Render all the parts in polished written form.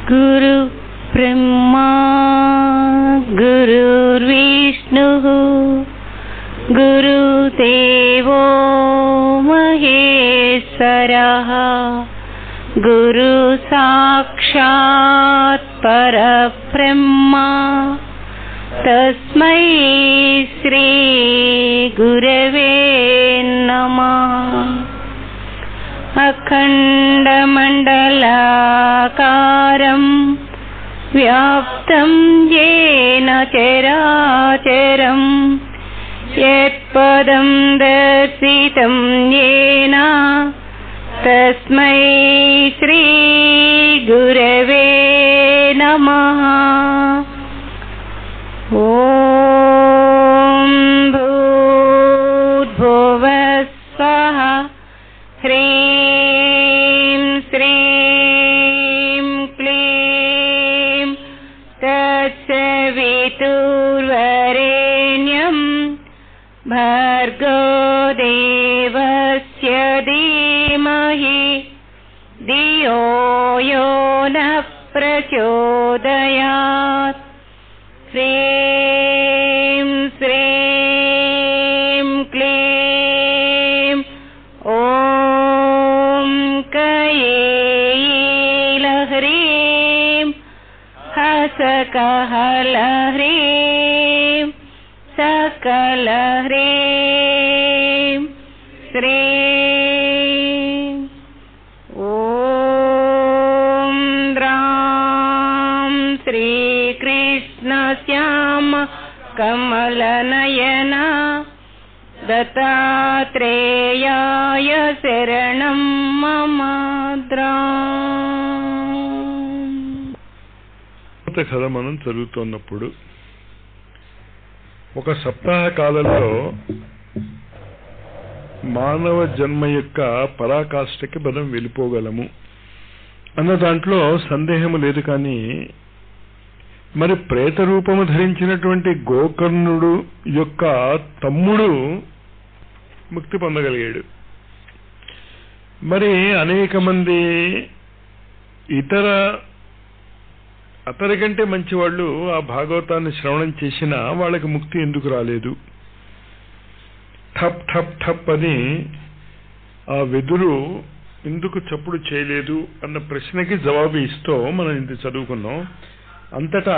गुरु ब्रह्मा गुरुर्विष्णुः गुरुदेवो महेश्वरः गुरु साक्षात् परब्रह्मा तस्मै श्री गुरवे नमः। अखण्डमण्डलाकारं व्याप्तं येन चराचरं यत्पदं दर्शितं येन तस्मै श्री गुरवे नमः। ॐ भूर्भुवः स्वः ह्रीं श्रीं क्लीं तत्सवितुर्वरेण्यं भर्गो देवस्य धीमहि धियो यो नः प्रचोदयात्। ह्रीं श्रीं क्लीं ॐ कैलह्रीं हसकहलह्रीं सकलह्रीं श्रीं ॐ द्रां श्रीकृष्णश्याम कमलनयना दत्तात्रेयाय शरणं मम కథ మనం చదువుతున్నప్పుడు ఒక సప్తాహ కాలంలో మానవ జన్మ యొక్క పరాకాష్ఠకి మనం వెళ్ళిపోగలము అన్న దాంట్లో సందేహము లేదు. కానీ మరి ప్రేత రూపము ధరించినటువంటి గోకర్ణుడు యొక్క తమ్ముడు ముక్తి పొందగలిగాడు. మరి అనేక మంది ఇతర అతనికంటే మంచి వాళ్ళు ఆ భాగవతాన్ని శ్రవణం చేసినా వాళ్ళకి ముక్తి ఎందుకు రాలేదు? ఠప్ ఠప్ ఠప్ అని ఆ వెదురు ఎందుకు చప్పుడు చేయలేదు అన్న ప్రశ్నకి జవాబు ఇస్తూ మనం ఇంత చదువుకున్నాం. అంతటా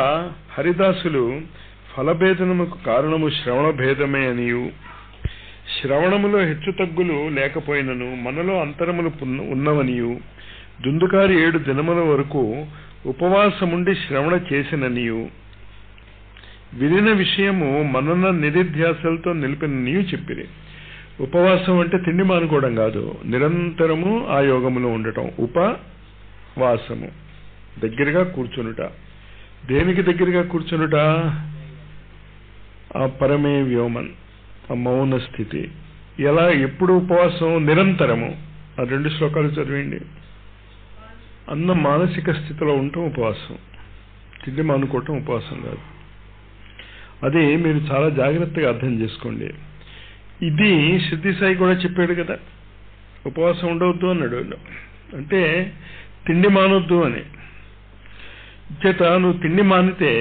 హరిదాసులు ఫలభేదనముకు కారణము శ్రవణ భేదమే అనియు, శ్రవణములో హెచ్చుతగ్గులు లేకపోయినను మనలో అంతరములు ఉన్నవనియు, దుందుకారి 7 దినముల వరకు ఉపవాసముండి శ్రవణ చేసిననియు, వినిన విషయము మనన నిధిధ్యాసలతో నిలిపిననియు చెప్పిరి. ఉపవాసం అంటే తిండి మానుకోవడం కాదు, నిరంతరము ఆ యోగములో ఉండటం. ఉపవాసము దగ్గరగా కూర్చునుట. దేనికి దగ్గరగా కూర్చునుట? ఆ పరమే వ్యోమన్, ఆ మౌన స్థితి. ఎలా, ఎప్పుడు ఉపవాసం? నిరంతరము. ఆ 2 శ్లోకాలు చదివండి. అన్న మానసిక స్థితిలో ఉండటం ఉపవాసం, తిండి మానుకోవటం ఉపవాసం కాదు. అది మీరు చాలా జాగ్రత్తగా అర్థం చేసుకోండి. ఇది సిద్ధి సాయి కూడా చెప్పాడు కదా, ఉపవాసం ఉండవద్దు అన్నాడు. అంటే తిండి మానొద్దు అని. చేత నువ్వు తిండి మానితే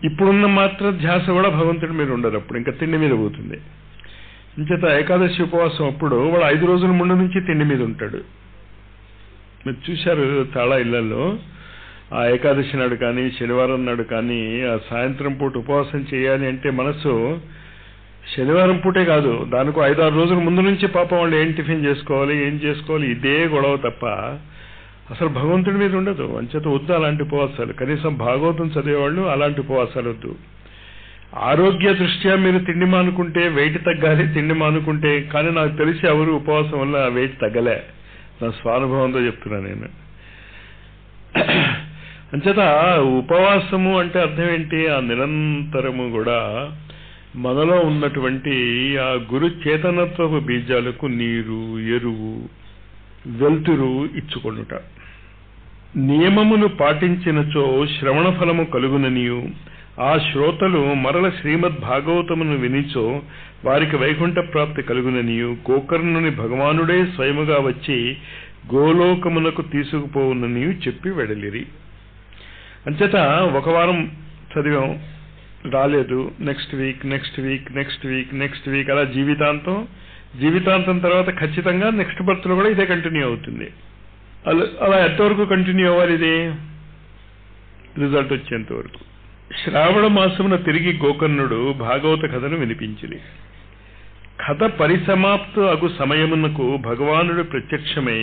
ఇప్పుడున్న మాత్రం ధ్యాస కూడా భగవంతుడి మీద ఉండదు, అప్పుడు ఇంకా తిండి మీద పోతుంది. ఇంచేత ఏకాదశి ఉపవాసం అప్పుడు వాడు 5 రోజుల ముందు నుంచి తిండి మీద ఉంటాడు. మీరు చూశారు చాలా ఇళ్లలో ఆ ఏకాదశి నాడు కానీ శనివారం నాడు కానీ ఆ సాయంత్రం పూట ఉపవాసం చేయాలి అంటే మనసు శనివారం పూటే కాదు, దానికి 5-6 రోజుల ముందు నుంచి పాపం వాళ్ళు ఏం టిఫిన్ చేసుకోవాలి, ఏం చేసుకోవాలి, ఇదే గొడవ తప్ప అసలు భగవంతుడి మీద ఉండదు. అంచేత వద్దు అలాంటి ఉపవాసాలు. కనీసం భాగవతం చదివేవాళ్ళు అలాంటి ఉపవాసాలు వద్దు. ఆరోగ్య దృష్ట్యా మీరు తిండి మానుకుంటే వెయిట్ తగ్గాలి, తిండి మానుకుంటే. కానీ నాకు తెలిసి ఎవరు ఉపవాసం వల్ల వెయిట్ తగ్గలే, నా స్వానుభవంతో చెప్తున్నా నేను. అంచేత ఉపవాసము అంటే అర్థం ఏంటి? ఆ నిరంతరము కూడా మనలో ఉన్నటువంటి ఆ గురు చేతనత్వపు బీజాలకు నీరు, ఎరువు, వెలుతురు ఇచ్చుకొనుట. నియమమును పాటించినచో శ్రవణ ఫలము కలుగుననియు, ఆ శ్రోతలు మరల శ్రీమద్ భాగవతమును వినిచో వారికి వైకుంఠ ప్రాప్తి కలుగుననియు, గోకర్ణుని భగవానుడే స్వయముగా వచ్చి గోలోకమునకు తీసుకుపోవుననియు చెప్పి వెడలిరి. అంచేత ఒక వారం చదివాం, రాలేదు, నెక్స్ట్ వీక్ అలా జీవితాంతం తర్వాత ఖచ్చితంగా నెక్స్ట్ బర్త్లో కూడా ఇదే కంటిన్యూ అవుతుంది. అలా ఎంతవరకు కంటిన్యూ అవ్వాలి? ఇది రిజల్ట్ వచ్చేంత వరకు. శ్రావణ మాసమున తిరిగి గోకర్ణుడు భాగవత కథను వినిపించింది. కథ పరిసమాప్త అగు సమయమునకు భగవానుడు ప్రత్యక్షమై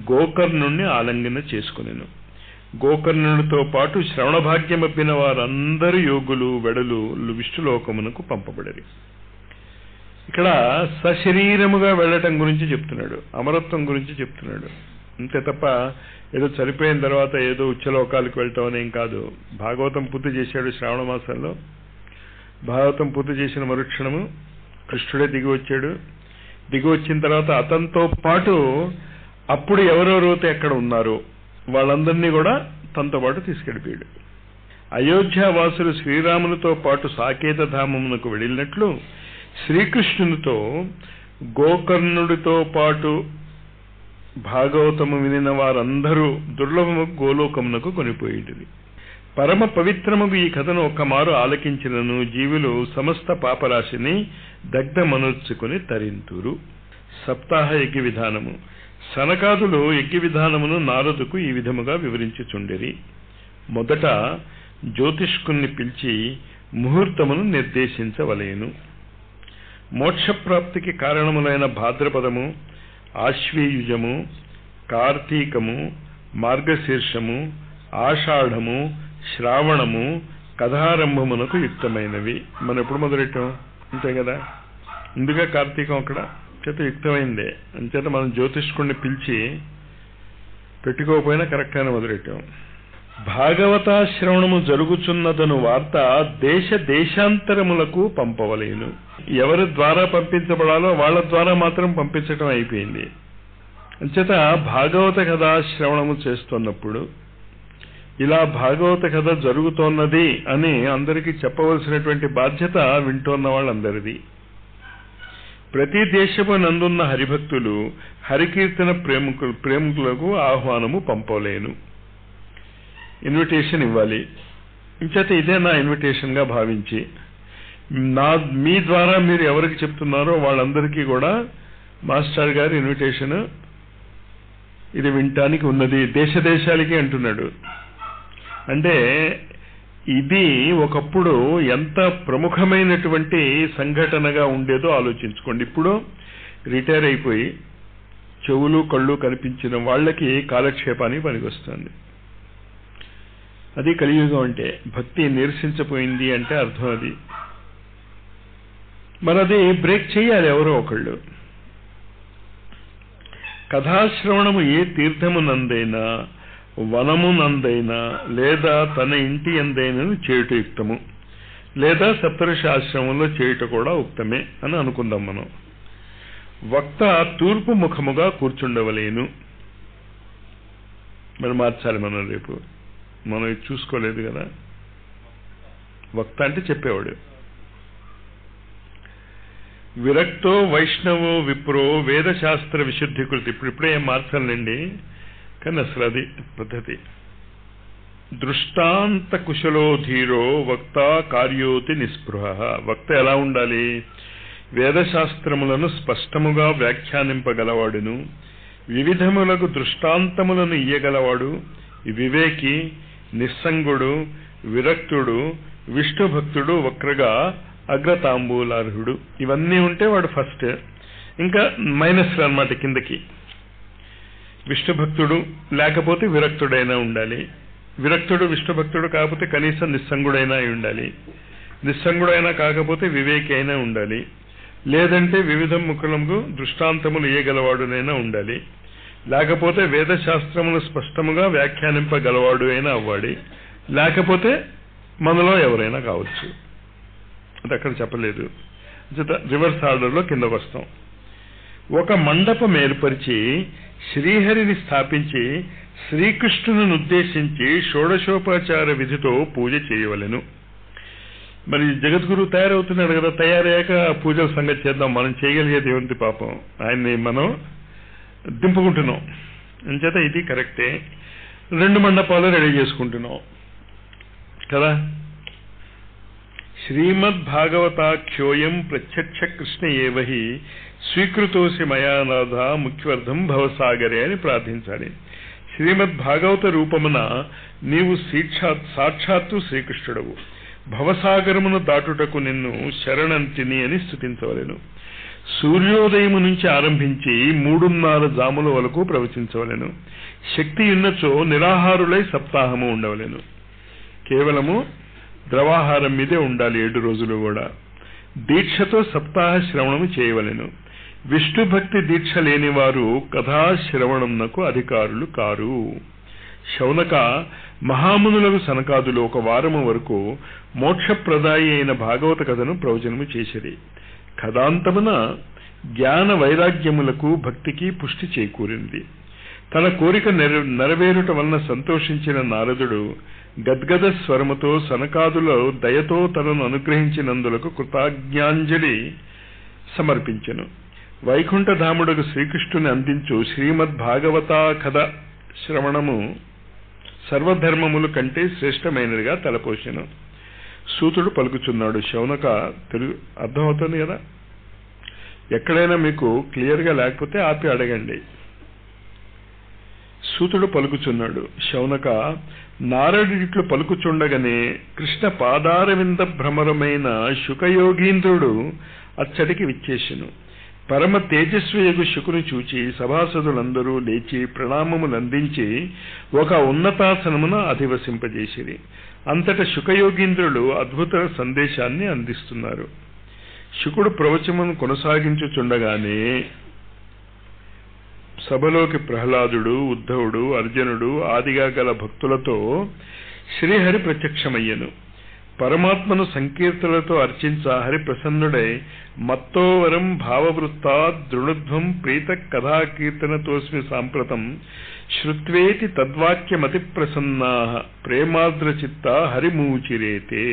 గోకర్ణుణ్ణి ఆలింగన చేసుకునెను. గోకర్ణునితో పాటు శ్రవణ భాగ్యమబ్బిన వారందరూ యోగులు వెడలు విష్ణులోకమునకు పంపబడరి. ఇక్కడ సశరీరముగా వెళ్ళటం గురించి చెప్తున్నాడు, అమరత్వం గురించి చెప్తున్నాడు. అంతే తప్ప ఏదో చనిపోయిన తర్వాత ఏదో ఉచ్చలోకాలకు వెళ్ళటం అనేం కాదు. భాగవతం పూర్తి చేశాడు శ్రావణ మాసంలో. భాగవతం పూర్తి చేసిన మరుక్షణము కృష్ణుడే దిగి వచ్చాడు. దిగి వచ్చిన తర్వాత అతనితో పాటు అప్పుడు ఎవరెవరైతే ఎక్కడ ఉన్నారో వాళ్ళందరినీ కూడా తనతో పాటు తీసుకెళ్ళిపోయాడు. అయోధ్యావాసులు శ్రీరామునితో పాటు సాకేత ధామమునకు వెళ్ళినట్లు శ్రీకృష్ణునితో గోకర్ణుడితో పాటు భాగవతము వినిన వారందరూ దుర్లభము గోలోకమునకు కొనిపోయేటిది. పరమ పవిత్రముగు ఈ కథను ఒక్కమారు ఆలకించినను జీవులు సమస్త పాపరాశిని దగ్ధమనర్చుకుని తరింతురు. సప్తాహ యజ్ఞ విధానము. సనకాదులు యజ్ఞ విధానమును నారదుకు ఈ విధముగా వివరించుచుండిరి. మొదట జ్యోతిష్కుణ్ణి పిలిచి ముహూర్తమును నిర్దేశించవలేను. మోక్షప్రాప్తికి కారణములైన భాద్రపదము, ఆశ్వీయుజము, కార్తీకము, మార్గశీర్షము, ఆషాఢము, శ్రావణము కథారంభమునకు యుక్తమైనవి. మనం ఎప్పుడు మొదలెట్టాం? అంతే కదా, ముందుగా కార్తీకం అక్కడ చేత యుక్తమైందే. అంచేత మనం జ్యోతిష్కుణ్ణి పిలిచి పెట్టుకోకపోయినా కరెక్ట్గానే మొదలెట్టాం. భాగవత శ్రవణము జరుగుచున్నదను వార్త దేశాంతరములకు పంపవలేను. ఎవరి ద్వారా పంపించబడాలో వాళ్ళ ద్వారా మాత్రం పంపించటం అయిపోయింది. అంచేత భాగవత కథ శ్రవణము చేస్తున్నప్పుడు ఇలా భాగవత కథ జరుగుతోన్నది అని అందరికీ చెప్పవలసినటువంటి బాధ్యత వింటున్న వాళ్ళందరిది. ప్రతి దేశము నందున్న హరిభక్తులు హరికీర్తన ప్రేమికులకు ఆహ్వానము పంపలేను. ఇన్విటేషన్ ఇవ్వాలి. ఇంచేత ఇదే నా ఇన్విటేషన్గా భావించి మీ ద్వారా మీరు ఎవరికి చెప్తున్నారో వాళ్ళందరికీ కూడా మాస్టర్ గారి ఇన్విటేషన్ ఇది వినటానికి ఉన్నది. దేశాలకి అంటున్నాడు. అంటే ఇది ఒకప్పుడు ఎంత ప్రముఖమైనటువంటి సంఘటనగా ఉండేదో ఆలోచించుకోండి. ఇప్పుడు రిటైర్ అయిపోయి చెవులు కళ్ళు కనిపించిన వాళ్ళకి కాలక్షేపానికి పనికొస్తుంది. అది కలియుగం అంటే. భక్తి నిరసించిపోయింది అంటే అర్థం అది. మనది బ్రేక్ చేయాలి ఎవరో ఒకళ్ళు. కథాశ్రవణము ఏ తీర్థమునందైనా, వనమునందైనా లేదా తన ఇంటి అందైనను చేయుట యుక్తము, లేదా సప్తఋషి ఆశ్రమంలో చేయుట కూడా ఉక్తమే అని అనుకుందాం మనం. వక్త తూర్పు ముఖముగా కూర్చుండవలేను. మరి మార్చాలి మనం. రేపు మనం ఇది చూసుకోలేదు కదా. వక్త అంటే చెప్పేవాడు. విరక్తో వైష్ణవో విప్రో వేదశాస్త్ర విశుద్ధి కృతి. ఇప్పుడే ఏం మార్చాలండి, కానీ అసలు అది పద్ధతి. దృష్టాంత కుశలో ధీరో వక్త కార్యోతి నిస్పృహ. వక్త ఎలా ఉండాలి? వేదశాస్త్రములను స్పష్టముగా వ్యాఖ్యానింపగలవాడును, వివిధములకు దృష్టాంతములను ఇయ్యగలవాడు, వివేకి, నిస్సంగుడు, విరక్తుడు, విష్ణుభక్తుడు, వక్రగా అగ్రతాంబూలార్హుడు. ఇవన్నీ ఉంటే వాడు ఫస్ట్. ఇంకా మైనస్లు అన్నమాట కిందకి. విష్ణుభక్తుడు లేకపోతే విరక్తుడైనా ఉండాలి. విరక్తుడు విష్ణుభక్తుడు కాకపోతే కనీసం నిస్సంగుడైనా ఉండాలి. నిస్సంగుడైనా కాకపోతే వివేకి అయినా ఉండాలి. లేదంటే వివిధ ముఖులకు దృష్టాంతములు ఇయ్యగలవాడునైనా ఉండాలి. లేకపోతే వేదశాస్త్రమును స్పష్టముగా వ్యాఖ్యానింపగలవాడు అయినా అవ్వాలి. లేకపోతే మనలో ఎవరైనా కావచ్చు. అది అక్కడ చెప్పలేదు. రివర్స్ ఆర్డర్లో కిందకు వస్తాం. ఒక మండపం ఏర్పరిచి శ్రీహరిని స్థాపించి శ్రీకృష్ణుని ఉద్దేశించి షోడశోపచార విధితో పూజ చేయవలెను. మరి జగద్గురు తయారవుతున్నాడు కదా, తయారయ్యాక పూజల సంగతి చేద్దాం. మనం చేయగలిగేది ఏమిటి? పాపం ఆయన్ని మనం దింపుకుంటున్నాం. అంచేత ఇది కరెక్టే. 2 మండపాలు రెడీ చేసుకుంటున్నాం. కదా. శ్రీమద్భాగవతాఖ్యోయం ప్రత్యక్ష కృష్ణ ఏవహి స్వీకృతోసి మయానాథ ముఖ్యర్థం భవసాగరే అని ప్రార్థించాలి. శ్రీమద్భాగవత రూపమున నీవు సాక్షాత్తు శ్రీకృష్ణుడవు, భవసాగరమును దాటుటకు నిన్ను శరణంతిని అని స్తుతించవలెను. సూర్యోదయము నుంచి ఆరంభించి 3:30 జాముల వరకు ప్రవచించవలెను. శక్తి ఉన్నచో నిరాహారులై సప్తాహము ఉండవలెను. కేవలము ద్రవాహారం మీదే ఉండాలి 7 రోజులు కూడా. దీక్షతో సప్తాహ శ్రవణము చేయవలెను. విష్ణు భక్తి దీక్ష లేని వారు కథాశ్రవణమునకు అధికారులు కారు. శౌనక మహామునులకు సనకాదులు 1 వారము వరకు మోక్షప్రదాయి అయిన భాగవత కథను ప్రవచనము చేసిరి. కథాంతమున జ్ఞాన వైరాగ్యములకు భక్తికి పుష్టి చేకూరింది. తన కోరిక నెరవేరుట వలన సంతోషించిన నారదుడు గద్గద స్వరముతో సనకాదుల దయతో తనను అనుగ్రహించినందులకు కృతజ్ఞాంజలి సమర్పించెను. వైకుంఠధాముడకు శ్రీకృష్ణుని అందించు శ్రీమద్భాగవత కథ శ్రవణము సర్వధర్మముల కంటే శ్రేష్టమైనదిగా తలపోసెను. సూతుడు పలుకుచున్నాడు. శౌనక తెలుగు అర్థమవుతుంది కదా. ఎక్కడైనా మీకు క్లియర్గా లేకపోతే ఆపి అడగండి. సూతుడు పలుకుచున్నాడు. శౌనక, నారదుడిట్లు పలుకుచుండగానే కృష్ణ పాదారవింద భ్రమరమైన శుకయోగీంద్రుడు అచ్చటికి విచ్చేసెను. పరమ తేజస్వియగు శుకుని చూచి సభాసదులందరూ లేచి ప్రణామములందించి ఒక ఉన్నతాసనమున అధివసింపజేసిరి. అంతట శుకయోగీంద్రులు అద్భుత సందేశాన్ని అందిస్తున్నారు. శుకుడు ప్రవచనమును కొనసాగించుచుండగానే సభలోకి ప్రహ్లాదుడు, ఉద్ధవుడు, అర్జునుడు ఆదిగా గల భక్తులతో శ్రీహరి ప్రత్యక్షమయ్యను. పరమాత్మను సంకీర్తనలతో అర్చించ హరి ప్రసన్నుడై మత్తోవరం భావవృత్తా దృఢధ్వం ప్రీత కథాకీర్తనతోస్మి సాంప్రతం శ్రుత్వేతి తద్వాక్యమతి ప్రసన్నా ప్రేమాద్రచిత్త హరిమూచిరేతే.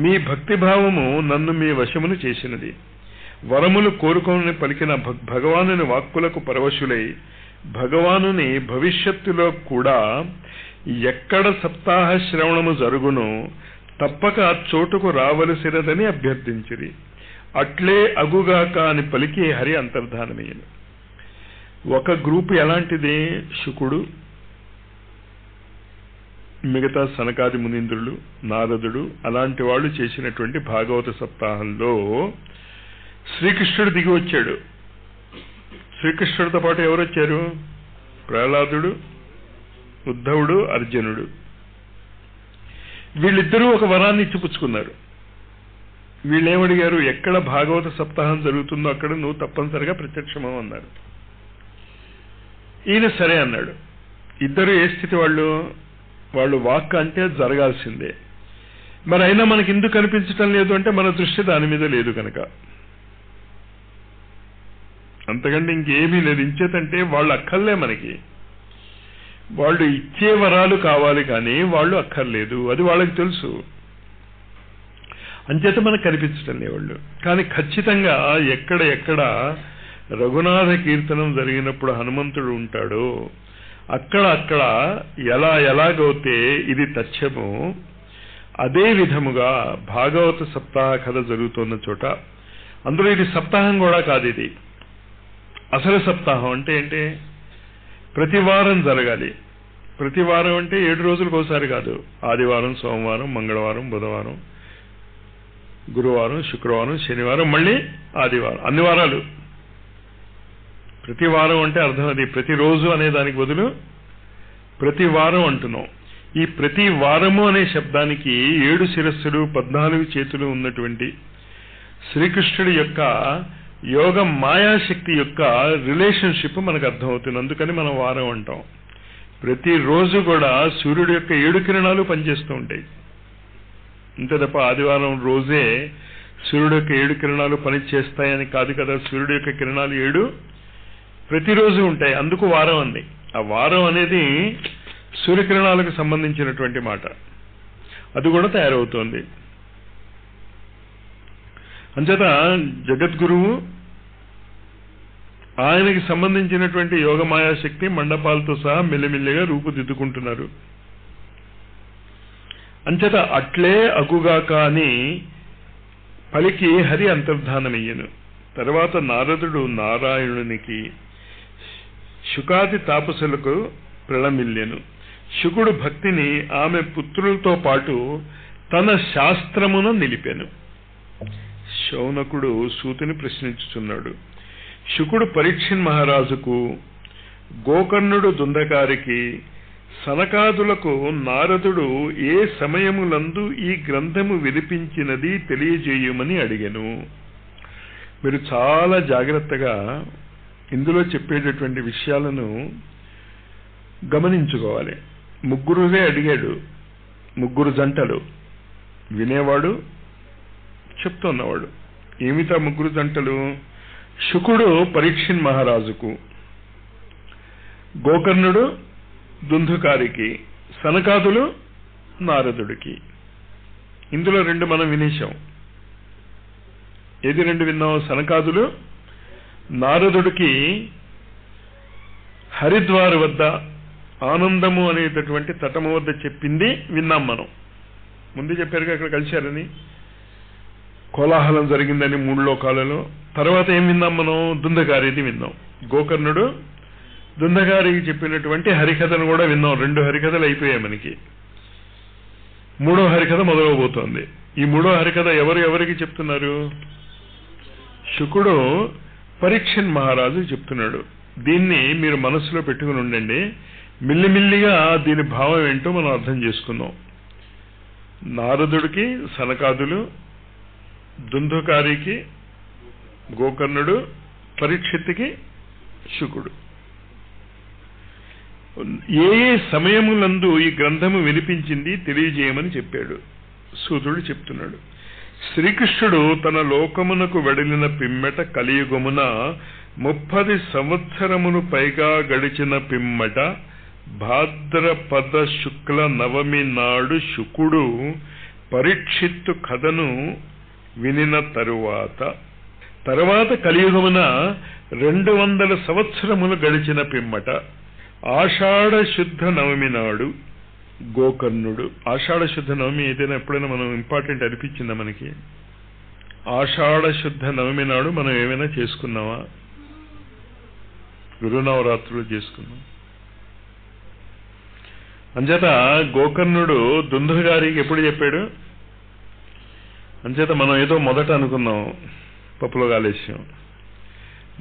మీ భక్తిభావము నన్ను మీ వశమును చేసినది. వరములు కోరుకొని పలికిన భగవానుని వాక్కులకు పరవశులై భగవానుని భవిష్యత్తులో కూడా ఎక్కడ సప్తాహ శ్రవణము జరుగునో తప్పక ఆ చోటుకు రావలసినదని అభ్యర్థించిరి. అట్లే అగుగాక అని పలికి హరి అంతర్ధానమయ్యను. ఒక గ్రూప్ ఎలాంటిది? శుకుడు, మిగతా సనకాది మునీంద్రులు, నారదుడు, అలాంటి వాళ్ళు చేసినటువంటి భాగవత సప్తాహంలో శ్రీకృష్ణుడు దిగి వచ్చాడు. శ్రీకృష్ణుడితో పాటు ఎవరు వచ్చారు? ప్రహ్లాదుడు, ఉద్ధవుడు, అర్జునుడు. వీళ్ళిద్దరూ ఒక వరాన్ని ఇచ్చిపుచ్చుకున్నారు. వీళ్ళేమడిగారు? ఎక్కడ భాగవత సప్తాహం జరుగుతుందో అక్కడ నువ్వు తప్పనిసరిగా ప్రత్యక్షమవు అన్నారు. ఈయన సరే అన్నాడు. ఇద్దరు ఏ స్థితి వాళ్ళు వాక్ అంటే జరగాల్సిందే. మరి అయినా మనకి ఎందుకు కనిపించటం లేదు అంటే మన దృష్టి దాని మీద లేదు కనుక. అంతకంటే ఇంకేమీ లేదు. ఇంచేతంటే వాళ్ళు అక్కర్లే మనకి. వాళ్ళు ఇచ్చే వరాలు కావాలి కానీ వాళ్ళు అక్కర్లేదు, అది వాళ్ళకి తెలుసు. అంచేత మనకు కనిపించటం లేవాళ్ళు. కానీ ఖచ్చితంగా ఎక్కడ రఘునాథ కీర్తనం జరిగినప్పుడు హనుమంతుడు ఉంటాడో అక్కడ ఎలాగైతే ఇది తథ్యమో అదే విధముగా భాగవత సప్తాహ కథ జరుగుతున్న చోట, అందులో ఇది సప్తాహం కూడా కాదు, ఇది అసలు సప్తాహం అంటే ఏంటి? ప్రతి వారం జరగాలి. ప్రతి వారం అంటే 7 రోజులకు ఒకసారి కాదు. ఆదివారం, సోమవారం, మంగళవారం, బుధవారం, గురువారం, శుక్రవారం, శనివారం, మళ్ళీ ఆదివారం, అన్ని వారాలు. ప్రతి వారం అంటే అర్థం అది ప్రతిరోజు అనే దానికి బదులు ప్రతి వారం అంటున్నాం. ఈ ప్రతి వారము అనే శబ్దానికి 7 శిరస్సులు 14 చేతులు ఉన్నటువంటి శ్రీకృష్ణుడి యొక్క యోగ మాయాశక్తి యొక్క రిలేషన్షిప్ మనకు అర్థమవుతుంది. అందుకని మనం వారం అంటాం. ప్రతిరోజు కూడా సూర్యుడి యొక్క 7 కిరణాలు పనిచేస్తూ ఉంటాయి. అంతే తప్ప ఆదివారం రోజే సూర్యుడి యొక్క 7 కిరణాలు పనిచేస్తాయని కాదు కదా. సూర్యుడి యొక్క కిరణాలు 7 ప్రతిరోజు ఉంటాయి, అందుకు వారం అంది. ఆ వారం అనేది సూర్యకిరణాలకు సంబంధించినటువంటి మాట. అది కూడా తయారవుతోంది. అంచేత జగద్గురువు ఆయనకి సంబంధించినటువంటి యోగమాయాశక్తి మండపాలతో సహా మెల్లిమెల్లిగా రూపుదిద్దుకుంటున్నారు. అంచేత అట్లే అగుగాక అని పలికి హరి అంతర్ధానమయ్యను. తర్వాత నారదుడు నారాయణునికి, శుకాది తాపసులకు ప్రణమిల్యెను. శుకుడు భక్తిని ఆమె పుత్రులతో పాటు తన శాస్త్రమును నిలిపెను. శౌనకుడు సూతిని ప్రశ్నించుచున్నాడు. శుకుడు పరీక్షిన్ మహారాజుకు, గోకర్ణుడు దుందకారికి, సనకాదులకు నారదుడు ఏ సమయములందు ఈ గ్రంథము వినిపించినది తెలియజేయమని అడిగెను. మీరు చాలా జాగ్రత్తగా ఇందులో చెప్పేటటువంటి విషయాలను గమనించుకోవాలి. ముగ్గురుదే అడిగాడు, ముగ్గురు జంటలు, వినేవాడు చెప్తున్నవాడు. ఏమిటా ముగ్గురు జంటలు? శుకుడు పరీక్షిన్ మహారాజుకు, గోకర్ణుడు దుందుకారికి, సనకాదులు నారదుడికి. ఇందులో రెండు మనం వినేశాం. ఏది రెండు విన్నాం? సనకాదులు నారదుడికి హరిద్వార్ వద్ద ఆనందము అనేటటువంటి తటము వద్ద చెప్పింది విన్నాం మనం. ముందు చెప్పారుగా అక్కడ కలిశారని, కోలాహలం జరిగిందని 3 లోకాలలో. తర్వాత ఏం విన్నాం మనం? దుందకారిది విన్నాం. గోకర్ణుడు దుందకారికి చెప్పినటువంటి హరికథను కూడా విన్నాం. 2 హరికథలు అయిపోయాయి మనకి. 3వ హరికథ మొదలవబోతోంది. ఈ 3వ హరికథ ఎవరికి చెప్తున్నారు? శుకుడు పరీక్షిన్ మహారాజు చెప్తున్నాడు. దీన్ని మీరు మనసులో పెట్టుకుని ఉండండి. మిల్లిమిల్లిగా దీని భావం ఏంటో మనం అర్థం చేసుకుందాం. నారదుడికి సనకాదులు, దుందుకారికి గోకర్ణుడు, పరీక్షిత్తుకి శుకుడు. ఏ ఏ సమయములందు ఈ గ్రంథము వినిపించింది తెలియజేయమని చెప్పాడు. సూతుడు చెప్తున్నాడు. శ్రీకృష్ణుడు తన లోకమునకు వెడలిన పిమ్మట కలియుగమున 30 సంవత్సరమును పైగా గడిచిన పిమ్మట భాద్రపద శుక్ల నవమి నాడు శుకుడు పరీక్షిత్తు కథను వినిన తరువాత కలియుగమున 200 సంవత్సరములు గడిచిన పిమ్మట ఆషాఢ శుద్ధ నవమి నాడు గోకర్ణుడు. ఆషాఢ శుద్ధ నవమి ఏదైనా ఎప్పుడైనా మనం ఇంపార్టెంట్ అనిపించిందా మనకి? ఆషాఢ శుద్ధ నవమి నాడు మనం ఏమైనా చేసుకున్నామా? గురునవరాత్రులు చేసుకున్నాం. అంచేత గోకర్ణుడు దుందుగారికి ఎప్పుడు చెప్పాడు? అంచేత మనం ఏదో మొదట అనుకున్నాం, పప్పులో కాలేసాం.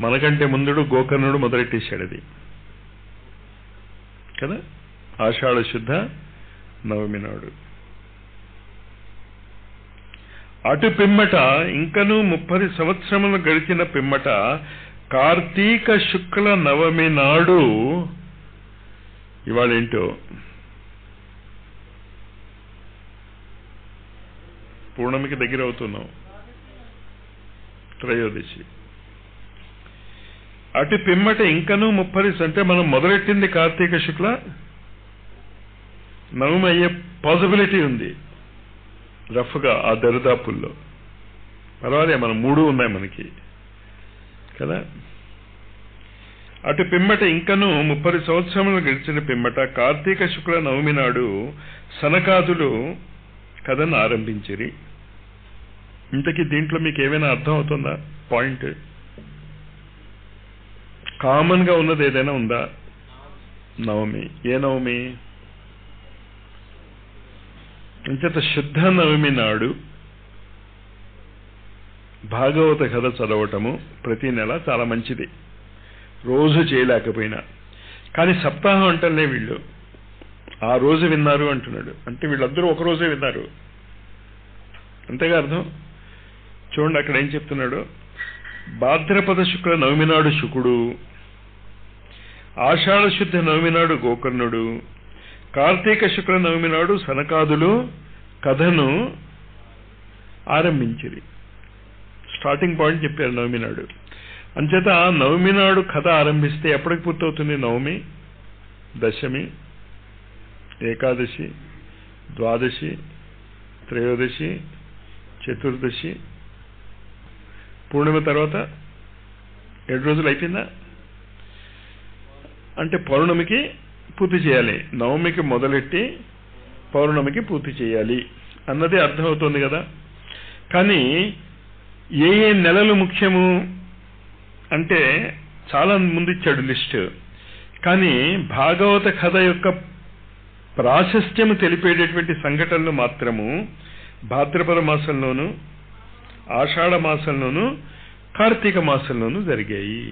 మనకంటే ముందుడు గోకర్ణుడు మొదలెట్టేశాడు అది కదా. ఆషాఢ శుద్ధ నవమి నాడు. అటు పిమ్మట ఇంకనూ 30 సంవత్సరములు గడిచిన పిమ్మట కార్తీక శుక్ల నవమి నాడు, ఇవాళేంటో పూర్ణమికి దగ్గర అవుతున్నాం, త్రయోదశి. అటు పిమ్మట ఇంకనూ 30 అంటే మనం మొదలెట్టింది కార్తీక శుక్ల నవమి అయ్యే పాసిబిలిటీ ఉంది రఫ్గా ఆ దరిదాపుల్లో. పర్వాలే, మనం 3 ఉన్నాయి మనకి కదా. అటు పిమ్మట ఇంకనూ 30 సంవత్సరములు గడిచిన పిమ్మట కార్తీక శుక్ల నవమి నాడు సనకాదులు కథను ఆరంభించిరి. ఇంతకీ దీంట్లో మీకు ఏమైనా అర్థం అవుతుందా? పాయింట్ కామన్ గా ఉన్నది ఏదైనా ఉందా? నవమి. ఏ నవమి? అంచేత శుద్ధ నవమి నాడు భాగవత కథ చదవటము ప్రతి నెల చాలా మంచిది, రోజు చేయలేకపోయినా. కానీ సప్తాహం అంటేనే వీళ్ళు ఆ రోజు విన్నారు అంటున్నాడు. అంటే వీళ్ళందరూ ఒక రోజే విన్నారు, అంతేగా అర్థం. చూడండి అక్కడ ఏం చెప్తున్నాడు. భాద్రపద శుక్ల నవమి నాడు శుకుడు, ఆషాఢ శుద్ధ నవమి నాడు గోకర్ణుడు, కార్తీక శుక్ల నవమి నాడు సనకాదులు కథను ఆరంభించిరి. స్టార్టింగ్ పాయింట్ చెప్పారు నవమి నాడు. అంచేత నవమి నాడు కథ ఆరంభిస్తే ఎప్పటికి పూర్తవుతుంది? నవమి, దశమి, ఏకాదశి, ద్వాదశి, త్రయోదశి, చతుర్దశి, పూర్ణిమ తర్వాత 7 రోజులు అయిపోయిందా? అంటే పౌర్ణమికి పూర్తి చేయాలి. నవమికి మొదలెట్టి పౌర్ణమికి పూర్తి చేయాలి అన్నది అర్థమవుతుంది కదా. కానీ ఏ ఏ నెలలు ముఖ్యము అంటే చాలా ముందు ఇచ్చాడు లిస్ట్. కానీ భాగవత కథ యొక్క ప్రాశస్త్యము తెలిపేటటువంటి సంఘటనలు మాత్రము భాద్రపద మాసంలోను, ఆషాఢ మాసంలోను, కార్తీక మాసంలోనూ జరిగాయి.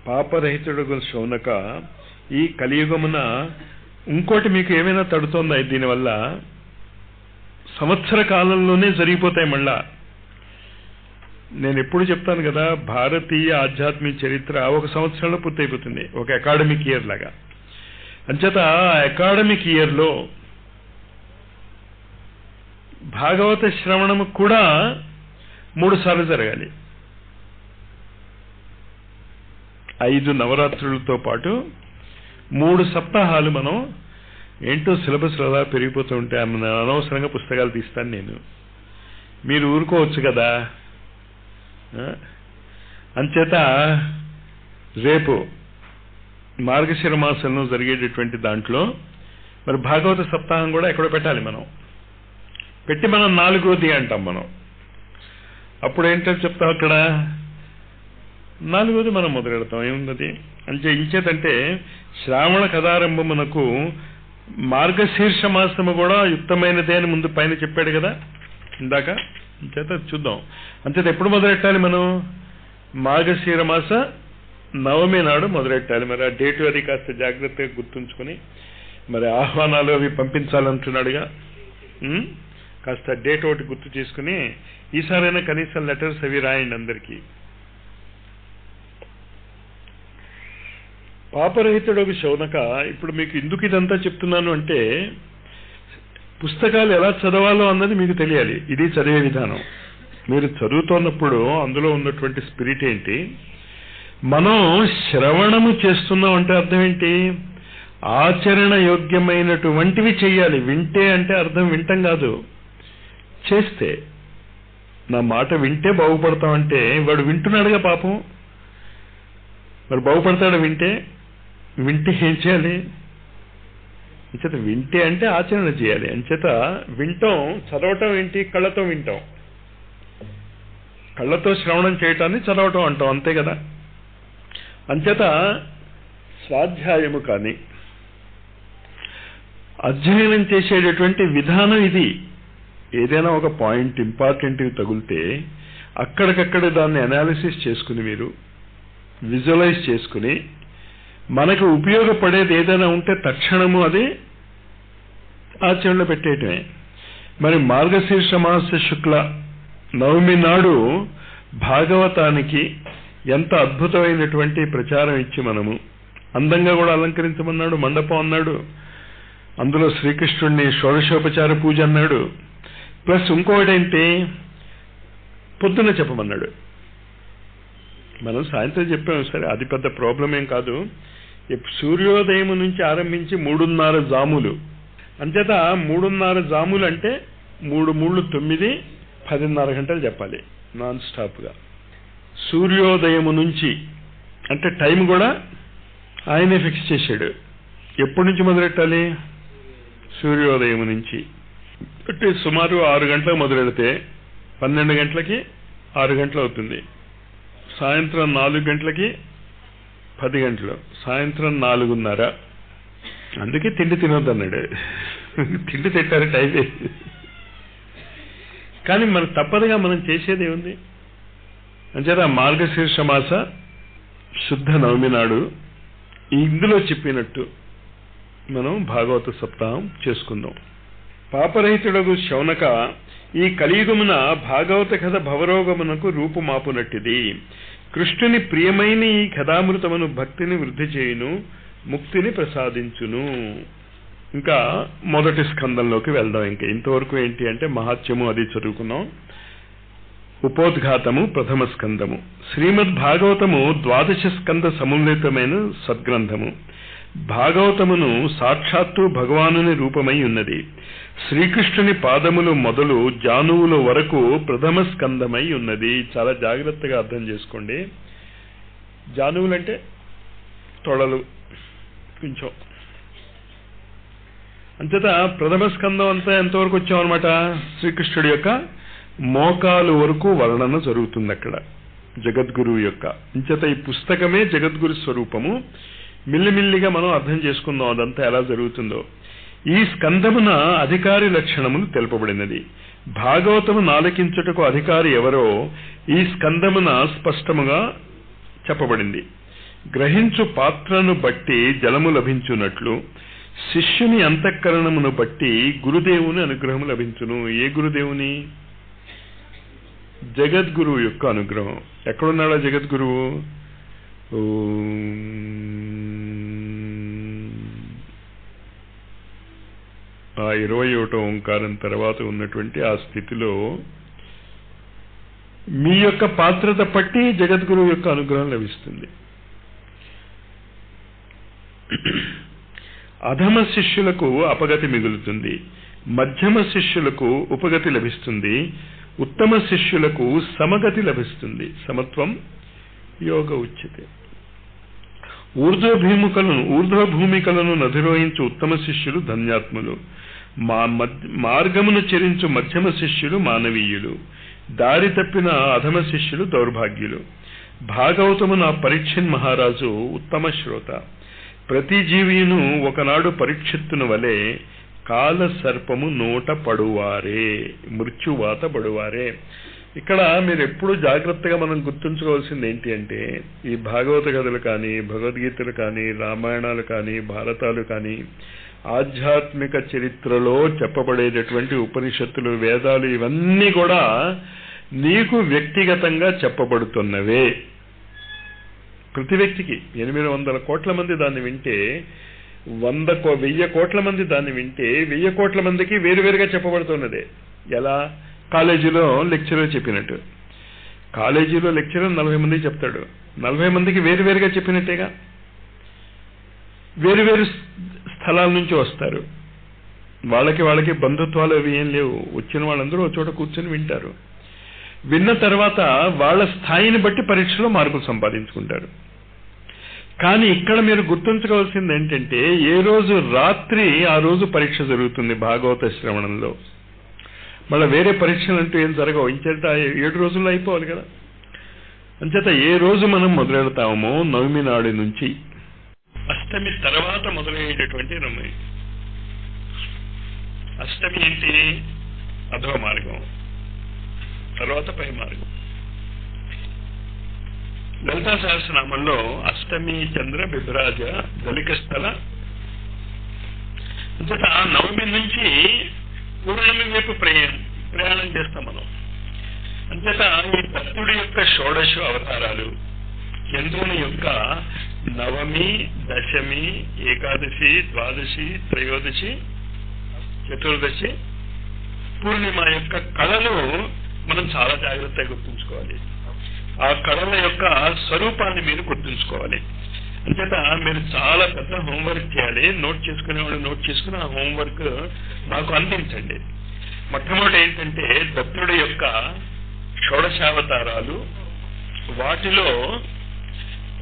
పాపరహితుడు శౌనక ఈ కలియుగమున ఇంకోటి మీకు ఏమైనా తడుతోందా? దీనివల్ల సంవత్సర కాలంలోనే జరిగిపోతాయి. మళ్ళా నేను ఎప్పుడు చెప్తాను కదా, భారతీయ ఆధ్యాత్మిక చరిత్ర ఒక సంవత్సరంలో పూర్తయిపోతుంది, ఒక అకాడమిక్ ఇయర్ లాగా. అంచేత అకాడమిక్ ఇయర్లో భాగవత శ్రవణము కూడా 3 సార్లు జరగాలి. 5 నవరాత్రులతో పాటు 3 సప్తాహాలు. మనం ఏంటో సిలబస్ అలా పెరిగిపోతూ ఉంటే అనవసరంగా పుస్తకాలు తీస్తాను నేను, మీరు ఊరుకోవచ్చు కదా. అంచేత రేపు మార్గశిర మాసంలో జరిగేటటువంటి దాంట్లో మరి భాగవత సప్తాహం కూడా ఎక్కడో పెట్టాలి. మనం పెట్టి మనం 4వది అంటాం. మనం అప్పుడు ఏంటంటే చెప్తాం, అక్కడ 4వది మనం మొదలెడతాం. ఏమున్నది ఇంచేతంటే శ్రావణ కథారంభమునకు మార్గశీర్ష మాసము కూడా యుక్తమైనదే అని ముందు పైన చెప్పాడు కదా ఇందాక. అంచేత చూద్దాం. అంచేత ఎప్పుడు మొదలెట్టాలి మనం? మార్గశీర మాస నవమి నాడు మొదలెట్టాలి. మరి ఆ డేటు అది కాస్త జాగ్రత్తగా గుర్తుంచుకొని, మరి ఆహ్వానాలు అవి పంపించాలంటున్నాడుగా, కాస్త డేట్ ఒకటి గుర్తు చేసుకుని ఈసారైనా కనీసం లెటర్స్ అవి రాయండి అందరికీ. పాపరహితుడు శౌనక. ఇప్పుడు మీకు ఎందుకు ఇదంతా చెప్తున్నాను అంటే, పుస్తకాలు ఎలా చదవాలో అన్నది మీకు తెలియాలి. ఇది చదివే విధానం. మీరు చదువుతున్నప్పుడు అందులో ఉన్నటువంటి స్పిరిట్ ఏంటి, మనం శ్రవణము చేస్తున్నాం అంటే అర్థం ఏంటి, ఆచరణ యోగ్యమైనటువంటివి చెయ్యాలి. వింటే అంటే అర్థం వింటం కాదు, చేస్తే. నా మాట వింటే బాగుపడతామంటే వాడు వింటున్నాడుగా పాపం, మరి బాగుపడతాడు వింటే. వింటే ఏం చేయాలి? అంచేత వింటే అంటే ఆచరణ చేయాలి. అంచేత వింటాం, చదవటం ఏంటి? కళ్ళతో వింటాం. కళ్ళతో శ్రవణం చేయటాన్ని చదవటం అంటాం, అంతే కదా. అంచేత స్వాధ్యాయము కానీ అధ్యయనం చేసేటటువంటి విధానం ఇది. ఏదైనా ఒక పాయింట్ ఇంపార్టెంట్వి తగిలితే అక్కడికక్కడ దాన్ని అనాలిసిస్ చేసుకుని, మీరు విజువలైజ్ చేసుకుని, మనకు ఉపయోగపడేది ఏదైనా ఉంటే తక్షణము అది ఆచరణలో పెట్టేయటమే. మరి మార్గశీర్ష మాస శుక్ల నవమి నాడు భాగవతానికి ఎంత అద్భుతమైనటువంటి ప్రచారం ఇచ్చి, మనము అందంగా కూడా అలంకరించమన్నాడు. మండపం అన్నాడు, అందులో శ్రీకృష్ణుడిని షోడశోపచార పూజ అన్నాడు. ప్లస్ ఇంకొకటి ఏంటి, పొద్దున్న చెప్పమన్నాడు. మనం సాయంత్రం చెప్పాము, సరే అది పెద్ద ప్రాబ్లం ఏం కాదు. సూర్యోదయం నుంచి ఆరంభించి 3:30 జాములు. అంచేత 3:30 జాములు అంటే 3 3 9 10:30 గంటలు చెప్పాలి నాన్ స్టాప్గా. సూర్యోదయము నుంచి అంటే టైం కూడా ఆయనే ఫిక్స్ చేశాడు. ఎప్పటి నుంచి మొదలెట్టాలి? సూర్యోదయం నుంచి. అంటే సుమారు 6 గంటలకు మొదలెడితే 12 గంటలకి 6 గంటలు అవుతుంది. సాయంత్రం 4 గంటలకి 10 గంటలు, సాయంత్రం 4:30. అందుకే తిండి తినొద్దన్నాడు. తిండి తింటారు టైం. కానీ మన తప్పదుగా మనం చేసేది ఏముంది? అంచేత మార్గశీర్ష మాస శుద్ధ నవమి నాడు ఇందులో చెప్పినట్టు మనం భాగవత సప్తాహం చేసుకుందాం. పాపరహితుడగు శౌనక. ఈ కలియుగమున భాగవత కథ భవరోగమునకు రూపుమాపునట్టిది. కృష్ణుని ప్రియమైన ఈ కథామృతమును భక్తిని వృద్ధి చేయును, ముక్తిని ప్రసాదించును. ఇంకా మొదటి స్కందంలోకి వెళ్దాం. ఇంకా ఇంతవరకు ఏంటి అంటే మహాత్మ్యము అది చదువుకున్నాం. ఉపోద్ఘాతము ప్రథమ స్కందము. శ్రీమద్ భాగవతము 12 స్కంద సమున్నతమైన సద్గ్రంథము. భాగవతమును సాక్షాత్తు భగవానుని రూపమై ఉన్నది. శ్రీకృష్ణుని పాదములు మొదలు జానువుల వరకు ప్రథమ స్కందమై ఉన్నది. చాలా జాగ్రత్తగా అర్థం చేసుకోండి. జానువులంటే తొడలు, కొంచెం అంచేత ప్రథమ స్కందం అంతా ఎంతవరకు వచ్చామన్నమాట, శ్రీకృష్ణుడి యొక్క మోకాలు వరకు వర్ణన జరుగుతుంది అక్కడ జగద్గురువు యొక్క. అంచేత ఈ పుస్తకమే జగద్గురు స్వరూపము. మిల్లిమిల్లిగా మనం అర్థం చేసుకుందాం అదంతా ఎలా జరుగుతుందో. ఈ స్కందమున అధికారి లక్షణములు తెలుపబడినది. భాగవతము నాలకించుటకు అధికారి ఎవరో ఈ స్కందమున స్పష్టముగా చెప్పబడింది. గ్రహించు పాత్రను బట్టి జలము లభించున్నట్లు శిష్యుని అంతఃకరణమును బట్టి గురుదేవుని అనుగ్రహము లభించును. ఏ గురుదేవుని? జగద్గురువు యొక్క అనుగ్రహం. ఎక్కడున్నాడా జగద్గురువు? ఆ 21వ ఓంకారం తర్వాత ఉన్నటువంటి ఆ స్థితిలో మీ యొక్క పాత్రత పట్టి జగద్గురువు యొక్క అనుగ్రహం లభిస్తుంది. అధమ శిష్యులకు అపగతి మిగులుతుంది, మధ్యమ శిష్యులకు ఉపగతి లభిస్తుంది, ఉత్తమ శిష్యులకు సమగతి లభిస్తుంది. సమత్వం యోగ ఉచ్యతే. ఊర్ధ్వభూమికలను నధిరోహించు ఉత్తమ శిష్యులు ధన్యాత్ములు, మార్గమును చెరించు మధ్యమ శిష్యులు మానవీయులు, దారి తప్పిన అధమ శిష్యులు దౌర్భాగ్యులు. భాగవతము నా పరీక్షిన్ మహారాజు ఉత్తమ శ్రోత. ప్రతి జీవిను ఒకనాడు పరీక్షిత్తును వలె కాల సర్పము నోట పడువారే, మృత్యువాత పడువారే. ఇక్కడ మీరు ఎప్పుడు జాగ్రత్తగా మనం గుర్తుంచుకోవాల్సింది ఏంటి అంటే, ఈ భాగవత కథలు కానీ, భగవద్గీతలు కానీ, రామాయణాలు కానీ, భారతాలు కానీ, ఆధ్యాత్మిక చరిత్రలో చెప్పబడేటటువంటి ఉపనిషత్తులు, వేదాలు, ఇవన్నీ కూడా నీకు వ్యక్తిగతంగా చెప్పబడుతున్నవే. ప్రతి వ్యక్తికి 800 కోట్ల మంది దాన్ని వింటే, 1000 కోట్ల మంది దాన్ని వింటే 1000 కోట్ల మందికి వేరువేరుగా చెప్పబడుతున్నదే. ఎలా? కాలేజీలో లెక్చరర్ చెప్పినట్టు. కాలేజీలో లెక్చరర్ 40 మందికి చెప్తాడు, 40 మందికి వేరువేరుగా చెప్పినట్టేగా. వేరువేరు స్థలాల నుంచి వస్తారు, వాళ్ళకి బంధుత్వాలు అవి ఏం లేవు. వచ్చిన వాళ్ళందరూ ఒక చోట కూర్చొని వింటారు. విన్న తర్వాత వాళ్ళ స్థాయిని బట్టి పరీక్షలో మార్కులు సంపాదించుకుంటారు. కానీ ఇక్కడ మీరు గుర్తుంచుకోవాల్సింది ఏంటంటే, ఏ రోజు రాత్రి ఆ రోజు పరీక్ష జరుగుతుంది భాగవత శ్రవణంలో. మళ్ళీ వేరే పరీక్షలు అంటూ ఏం జరగవు. ఇంచేత 7 రోజుల్లో అయిపోవాలి కదా. అంచేత ఏ రోజు మనం మొదలెడతామో నవమి నాడు నుంచి అష్టమి తర్వాత మొదలయ్యేటటువంటి నవమి. అష్టమి ఏంటి? అధో మార్గం, తర్వాత పై మార్గం. లలితా సహస్రనామంలో అష్టమి చంద్ర బిభ్రాజ దళిక స్థల. అంతటా నవమి నుంచి పూర్ణమి వైపు ప్రయాణం చేస్తాం మనం. అంతటా ఈ దత్తుడి యొక్క షోడశ అవతారాలు, చంద్రుని యొక్క నవమి, దశమి, ఏకాదశి, ద్వాదశి, త్రయోదశి, చతుర్దశి, పూర్ణిమ యొక్క కళలు మనం చాలా జాగ్రత్తగా గుర్తుంచుకోవాలి. ఆ కళల యొక్క స్వరూపాన్ని మీరు గుర్తుంచుకోవాలి. అంచేత మీరు చాలా పెద్ద హోంవర్క్ చేయాలి. నోట్ చేసుకునేవాళ్ళు నోట్ చేసుకుని ఆ హోంవర్క్ నాకు అందించండి. మొట్టమొదటి ఏంటంటే, దత్తుడి యొక్క షోడశావతారాలు, వాటిలో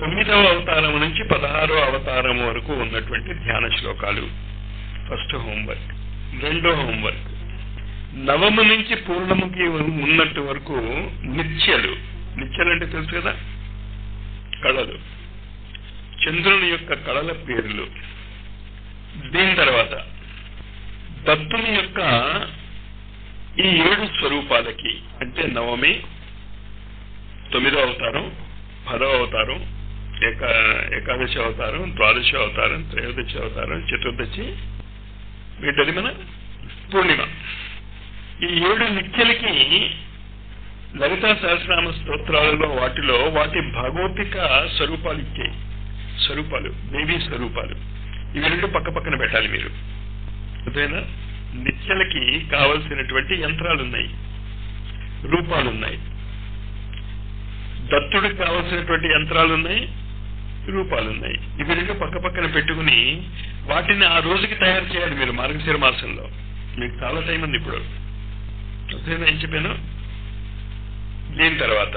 9వ అవతారం నుంచి 16వ అవతారం వరకు ఉన్నటువంటి ధ్యాన శ్లోకాలు ఫస్ట్ హోంవర్క్. రెండో హోంవర్క్, నవము నుంచి పూర్ణముకి ఉన్నట్టు వరకు నిత్యలు. నిత్యలు అంటే తెలుసు కదా, కళలు, చంద్రుని యొక్క కళల పేర్లు. దీని తర్వాత దత్తుని యొక్క ఈ 7 స్వరూపాలకి, అంటే నవమి, 9వ అవతారం, 10వ అవతారం, ఏకాదశి అవతారం, ద్వాదశి అవతారం, త్రయోదశి అవతారం, చతుర్దశి, వీటది మన పూర్ణిమ. ఈ 7 నిత్యలకి లలితా సహస్రనామ స్తోత్రాలలో వాటి భగవతిక స్వరూపాలు ఇచ్చాయి. స్వరూపాలు, దేవీ స్వరూపాలు. ఇవి 2 పక్క పక్కన పెట్టాలి మీరు. అదేనా? నిత్యలకి కావలసినటువంటి యంత్రాలున్నాయి, రూపాలున్నాయి. దత్తుడికి కావలసినటువంటి యంత్రాలున్నాయి, రూపాలున్నాయి. ఇవి 2 పక్క పక్కన పెట్టుకుని వాటిని ఆ రోజుకి తయారు చేయాలి మీరు మార్గశిర మాసంలో. మీకు చాలా టైం ఉంది ఇప్పుడు. అదేనా ఏం చెప్పాను? దీని తర్వాత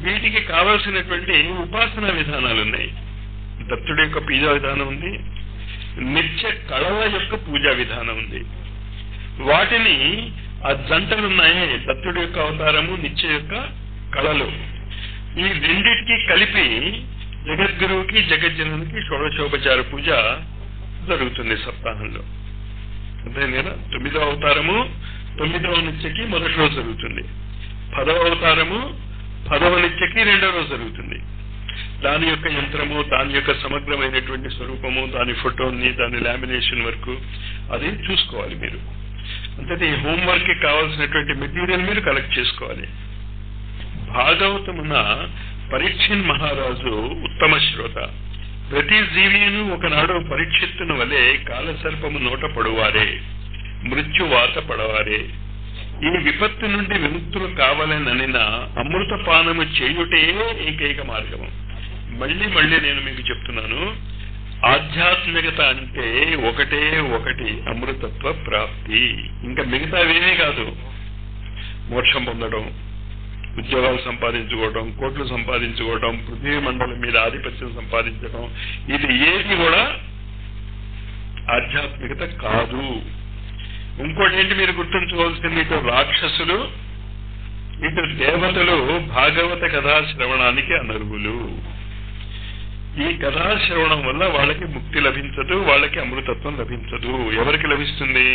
వీటికి కావలసినటువంటి ఉపాసనా విధానాలు ఉన్నాయి. దత్తుడి యొక్క పూజా విధానం ఉంది, నిత్య కళల యొక్క పూజా విధానం ఉంది. వాటిని ఆ జంటలున్నాయే, దత్తుడి యొక్క అవతారము, నిత్య యొక్క కళలు, ఈ రెండింటికి కలిపి జగద్గురువుకి జగజ్జనునికి షోడశోపచార పూజ జరుగుతుంది సప్తాహంలో. అంతేనా? 9వ అవతారము 9వ నిత్యకి మొదటి రోజు జరుగుతుంది. 10వ అవతారము 10వ నిత్యకి 2వ రోజు జరుగుతుంది. దాని యొక్క యంత్రము, దాని యొక్క సమగ్రమైనటువంటి స్వరూపము, దాని ఫోటోని, దాని లామినేషన్ వర్క్ అది చూసుకోవాలి మీరు. అంటే ఈ హోంవర్క్ కి కావాల్సినటువంటి మెటీరియల్ మీరు కలెక్ట్ చేసుకోవాలి. భాగవతమున పరీక్షిన్ మహారాజు ఉత్తమ శ్రోత. ప్రతి జీవిను ఒకనాడు పరీక్షిత్తును వలె కాలసర్పము నోట పడువారే, మృత్యువాత పడవారే. ఈ విపత్తు నుండి విముక్తులు కావాలననిన అమృత పానము చేయుటే ఏకైక మార్గము. మళ్ళీ మళ్ళీ నేను మీకు చెప్తున్నాను, ఆధ్యాత్మికత అంటే ఒకటే ఒకటి, అమృతత్వ ప్రాప్తి. ఇంకా మిగతావేమీ కాదు. మోక్షం పొందడం, ఉద్యోగాలు సంపాదించుకోవడం, కోట్లు సంపాదించుకోవడం, పృథ్వీ మండలం మీద ఆధిపత్యం సంపాదించడం, ఇది ఏది కూడా ఆధ్యాత్మికత కాదు. ఇంకోటి ఏంటి మీరు గుర్తుంచుకోవాల్సింది, ఇటు రాక్షసులు ఇటు దేవతలు భాగవత కథా శ్రవణానికి అనర్హులు. ఈ కథా శ్రవణం వల్ల వాళ్ళకి ముక్తి లభించదు, వాళ్ళకి అమృతత్వం లభించదు. ఎవరికి లభిస్తుంది?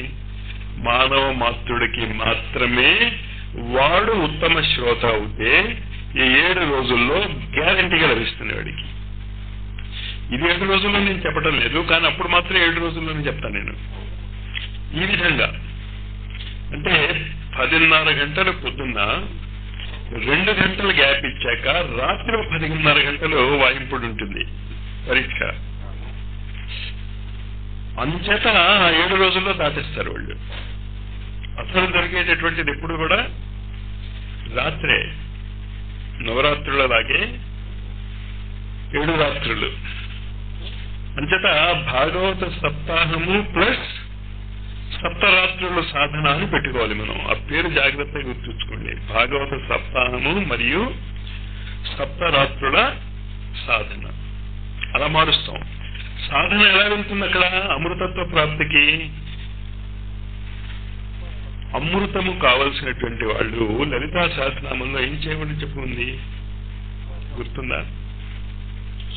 మానవ మాత్రుడికి మాత్రమే. వాడు ఉత్తమ శ్రోత అవుతే ఈ 7 రోజుల్లో గ్యారంటీగా లభిస్తుంది వాడికి. ఇది 7 రోజుల్లో నేను చెప్పడం లేదు, కానీ అప్పుడు మాత్రం 7 రోజుల్లోనే చెప్తాను నేను. ఈ విధంగా అంటే 10:30 గంటలు పొద్దున్న, 2 గంటలు గ్యాప్ ఇచ్చాక రాత్రి 10:30 గంటలు వాయింపుడు ఉంటుంది పరీక్ష. అంచేత 7 రోజుల్లో దాటేస్తారు వాళ్ళు. అసలు దొరికేటటువంటిది ఎప్పుడు కూడా రాత్రే. నవరాత్రులలాగే 7 రాత్రులు. అంచేత భాగవత సప్తాహము ప్లస్ సప్తరాత్రుల సాధన అని పెట్టుకోవాలి మనం. ఆ పేరు జాగ్రత్తగా గుర్తుంచుకోండి. భాగవత సప్తాహము మరియు సప్తరాత్రుల సాధన అలా మారుస్తాం. సాధన ఎలా వెళ్తుంది అక్కడ? అమృతత్వ ప్రాప్తికి. అమృతము కావలసినటువంటి వాళ్ళు లలితా సహస్రనామంలో ఏం చేయమని చెప్పుకుంది గుర్తుందా?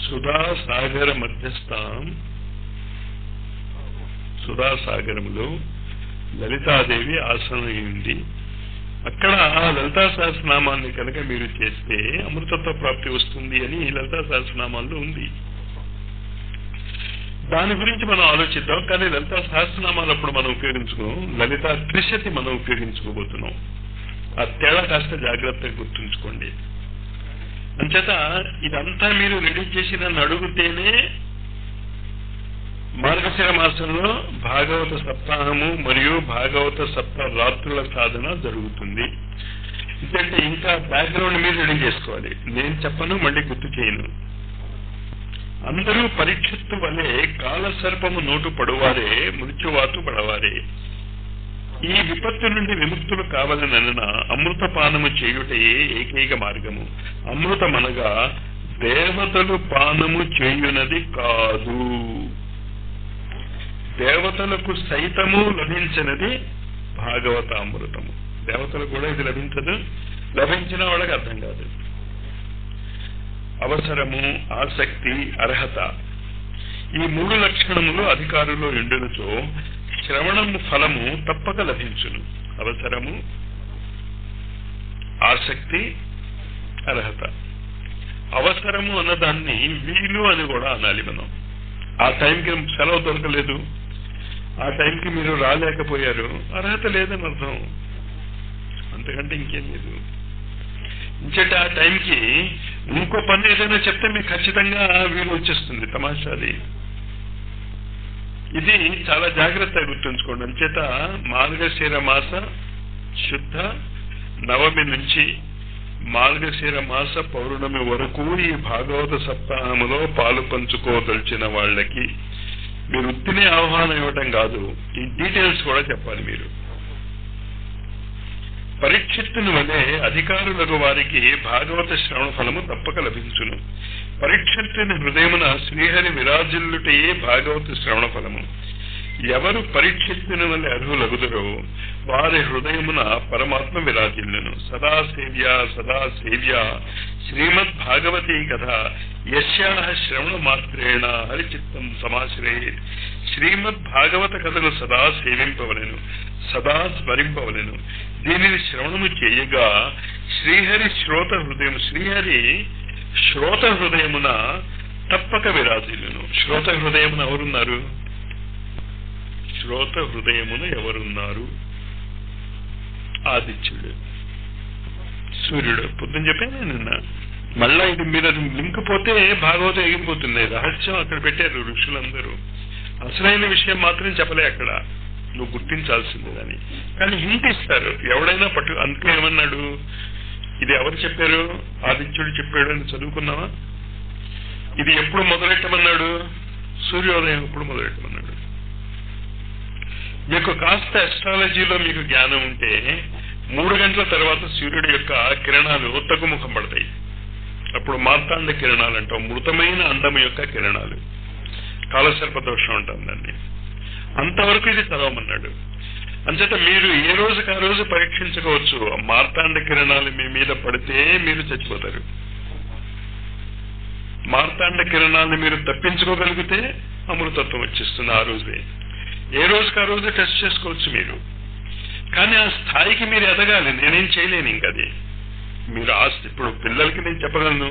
సుధాసాగర మధ్యస్థం, సుధాసాగరములో లలితాదేవి ఆసనం ఉంది. అక్కడ లలితా సహస్రనామాన్ని కనుక మీరు చేస్తే అమృతత్వ ప్రాప్తి వస్తుంది అని లలితా సహస్రనామాల్లో ఉంది. దాని గురించి మనం ఆలోచిద్దాం. కానీ లలితా సహస్రనామాలు అప్పుడు మనం ఉపయోగించుకోం, లలితా త్రిశతి మనం ఉపయోగించుకోబోతున్నాం. ఆ తేడా కాస్త జాగ్రత్తగా గుర్తుంచుకోండి. అంచేత ఇదంతా మీరు రెడీ చేసి నన్ను అడిగితేనే మార్గశిర మాసంలో భాగవత సప్తాహము మరియు భాగవత సప్తరాత్రుల సాధన జరుగుతుంది. ఎందుకంటే ఇంకా బ్యాక్గ్రౌండ్ మీరు రెడీ చేసుకోవాలి. నేను చెప్పను, మళ్ళీ గుర్తు చేయను. అందరూ పరీక్షిత్తు వలె కాలసర్పము నోటు పడువారే, మృత్యువాతు పడవారే. ఈ విపత్తు నుండి విముక్తులు కావాలనన అమృతపానము చేయుటయే ఏకైక మార్గము. అమృతమనగా దేవతలు పానము చేయునది కాదు. దేవతలకు సైతము లభించినది భాగవత అమృతము. దేవతలకు కూడా ఇది లభించదు, లభించిన వాళ్ళకి అర్థం కాదు. అవసరము, ఆసక్తి, అర్హత, ఈ 3 లక్షణములు అధికారులు ఎండునచో శ్రవణము ఫలము తప్పక లభించును. అవసరము, ఆసక్తి, అర్హత. అవసరము అన్నదాన్ని వీలు అని కూడా అనాలి మనం. ఆ టైంకి సెలవు దొరకలేదు, ఆ టైంకి మీరు రాలేకపోయారు, అర్హత లేదని అర్థం. అంతకంటే ఇంకేం లేదు. ఇంచేట ఆ టైంకి ఇంకో పని ఏదైనా చెప్తే మీకు ఖచ్చితంగా వీలు వచ్చేస్తుంది. తమాషాది. ఇది చాలా జాగ్రత్తగా గుర్తుంచుకోండి. అంచేత మార్గశిర మాస శుద్ధ నవమి నుంచి మార్గశిర మాస పౌర్ణమి వరకు ఈ భాగవత సప్తాహములో పాలు పంచుకోదలిచిన వాళ్ళకి మీరు ఉత్తినే ఆహ్వానం ఇవ్వటం కాదు, ఈ డీటెయిల్స్ కూడా చెప్పాలి మీరు. పరీక్షిత్తుని వలె అధికారులకు వారికి భాగవత శ్రవణ ఫలము తప్పక లభించును. పరీక్షిత్తుని హృదయమున శ్రీహరి విరాజిల్లుటయే భాగవత శ్రవణ ఫలము. ఎవరు పరీక్షిత్తుని వలె అర్హులగుదరో వారి హృదయమున పరమాత్మ విరాజిల్లును. సదా సేవ్య సదా సేవ్య శ్రీమద్ భాగవతీ కథ యస్యాః శ్రవణ మాత్రేణ హరిచిత్తం సమాశ్రయే. శ్రీమద్ భాగవత కథను సదా సేవింపవలెను, సదా స్మరింపవలెను. దీనిని శ్రవణము చేయగా శ్రీహరి శ్రోత హృదయమున తప్పక విరాజిల్లును. శ్రోత హృదయమున ఎవరున్నారు? శ్రోత హృదయమున ఎవరున్నారు? ఆదిత్యుడు, సూర్యుడు. పొద్దున చెప్పాను నిన్న. మళ్ళా ఇది మీరు లింక్ పోతే భాగవతం ఎగిరిపోతుంది. రహస్యం అక్కడ పెట్టారు ఋషులందరూ. అసలైన విషయం మాత్రం చెప్పలే అక్కడ, నువ్వు గుర్తించాల్సింది అని. కానీ హింట్ ఇస్తారు ఎవడైనా అందుకే ఏమన్నాడు? ఇది ఎవరు చెప్పారు? ఆదిత్యుడు చెప్పాడు అని చదువుకున్నావా? ఇది ఎప్పుడు మొదలెట్టమన్నాడు? సూర్యోదయం ఎప్పుడు మొదలెట్టమన్నాడు? మీకు కాస్త అస్ట్రాలజీలో మీకు జ్ఞానం ఉంటే 3 గంటల తర్వాత సూర్యుడి యొక్క కిరణాలు తగ్గుముఖం పడతాయి. అప్పుడు మార్తాండ కిరణాలు అంటాం, మృతమైన అందము యొక్క కిరణాలు. కాలసర్పదోషం అంటాం దాన్ని. అంతవరకు ఇది చదవమన్నాడు. అంచేత మీరు ఏ రోజుకి ఆ రోజు పరీక్షించుకోవచ్చు. మార్తాండ కిరణాలు మీ మీద పడితే మీరు చచ్చిపోతారు. మార్తాండ కిరణాలను మీరు తప్పించుకోగలిగితే అమృతత్వం వచ్చేస్తుంది ఆ రోజే. ఏ రోజుకి ఆ రోజు టెస్ట్ చేసుకోవచ్చు మీరు. కానీ ఆ స్థాయికి మీరు ఎదగాలి. నేనేం చేయలేను ఇంకా. అది మీరు ఇప్పుడు పిల్లలకి నేను చెప్పగలను,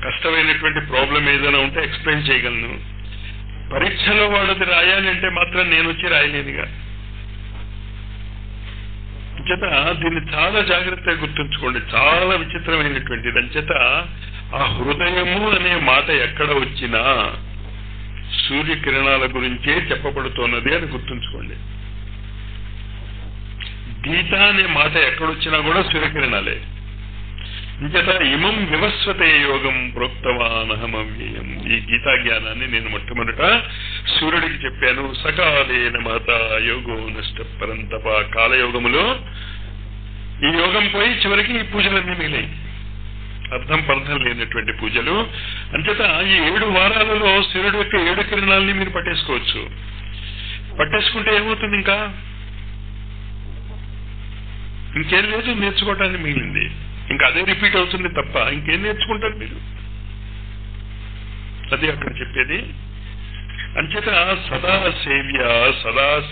కష్టమైనటువంటి ప్రాబ్లం ఏదైనా ఉంటే ఎక్స్ప్లెయిన్ చేయగలను. పరీక్షలో వాడది రాయాలి అంటే మాత్రం నేను వచ్చి రాయలేనుగా. అంచేత దీన్ని చాలా జాగ్రత్తగా గుర్తుంచుకోండి. చాలా విచిత్రమైనటువంటిది. అంచేత ఆ హృదయము అనే మాట ఎక్కడ వచ్చినా సూర్యకిరణాల గురించే చెప్పబడుతున్నది అని గుర్తుంచుకోండి. గీత అనే మాట ఎక్కడొచ్చినా కూడా సూర్యకిరణాలే. ఇంచేత ఇమం వివస్వతే యోగం ప్రోక్తవానహమవ్యయం. ఈ గీతా జ్ఞానాన్ని నేను మొట్టమొదట సూర్యుడికి చెప్పాను. సకాలేన మాత యోగో నష్ట పరంతప. కాలయోగములో ఈ యోగం పోయి చివరికి ఈ పూజలన్నీ మిగిలాయి. అర్థం పర్థం లేనటువంటి పూజలు. అంచేత ఈ 7 వారాలలో సూర్యుడు యొక్క 7 కిరణాలని మీరు పట్టేసుకోవచ్చు. పట్టేసుకుంటే ఏమవుతుంది? ఇంకేం లేదు నేర్చుకోవటానికి మిగిలింది. ఇంకా అదే రిపీట్ అవుతుంది తప్ప ఇంకేం నేర్చుకుంటారు మీరు? అది అక్కడ చెప్పేది. అంచేత సదా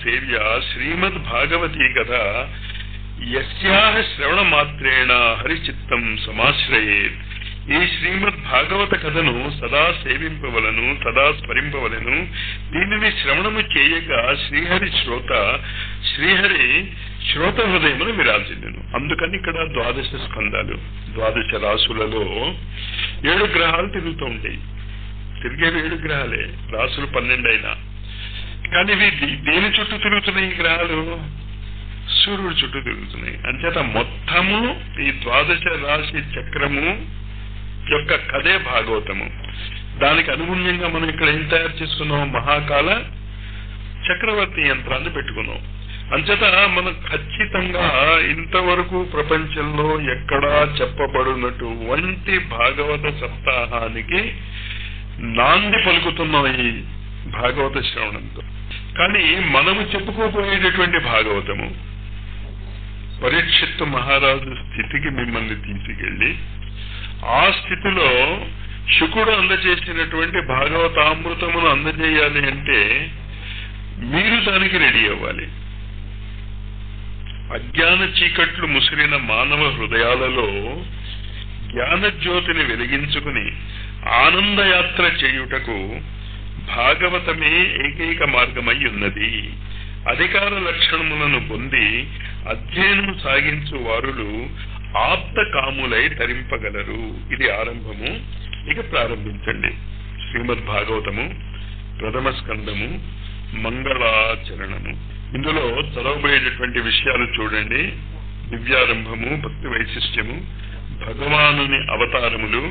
సేవ్య శ్రీమద్ భాగవతీ కథ యస్యాః శ్రవణ మాత్రేణ హరిచిత్తం సమాశ్రయేత్. ఈ శ్రీమద్ భాగవత కథను సదా సేవింపవలను, సదా స్మరింపవలను. దీనిని శ్రవణము చేయగా శ్రీహరి శ్రోత హృదయమును విరాజిల్లును. అందుకని ఇక్కడ 12 స్కందాలు, 12 రాసులలో 7 గ్రహాలు తిరుగుతూ ఉంటాయి. తిరిగేవి 7 గ్రహాలే, రాసులు 12 అయినా. కానీ ఇవి దేని చుట్టూ తిరుగుతున్నాయి? ఈ గ్రహాలు సూర్యుడు చుట్టూ తిరుగుతున్నాయి. అంచేత మొత్తము ఈ 12 రాశి చక్రము యొక్క కథే భాగవతము. దానికి అనుగుణ్యంగా మనం ఇక్కడ ఏం తయారు చేసుకున్నాం? మహాకాల చక్రవర్తి యంత్రాన్ని పెట్టుకున్నాం. అంచేత మనం ఖచ్చితంగా ఇంతవరకు ప్రపంచంలో ఎక్కడా చెప్పబడినటువంటి భాగవత సప్తాహానికి నాంది పలుకుతున్నాం ఈ భాగవత శ్రవణంతో. కానీ మనము చెప్పుకోబోయేటటువంటి భాగవతము పరీక్షిత్తు మహారాజు స్థితికి మిమ్మల్ని తీసుకెళ్లి, ఆ స్థితిలో శుకుడు అందజేసినటువంటి భాగవతామృతమును అందజేయాలి అంటే మీరు దానికి రెడీ అవ్వాలి. అజ్ఞాన చీకట్లు ముసిరిన మానవ హృదయాలలో జ్ఞానజ్యోతిని వెలిగించుకుని ఆనందయాత్ర చేయుటకు భాగవతమే ఏకైక మార్గమై ఉన్నది. అధికార లక్షణములను పొంది అధ్యయనం సాగించు వారులు ఆప్త కాములై తరింపగలరు. ఇది ఆరంభము. ఇక ప్రారంభించండి. శ్రీమద్ భాగవతము ప్రథమ స్కందము మంగళాచరణము. ఇందులో చదవబోయేటటువంటి విషయాలు చూడండి. దివ్యారంభము, భక్తి వైశిష్ట్యము, భగవానుని అవతారములు,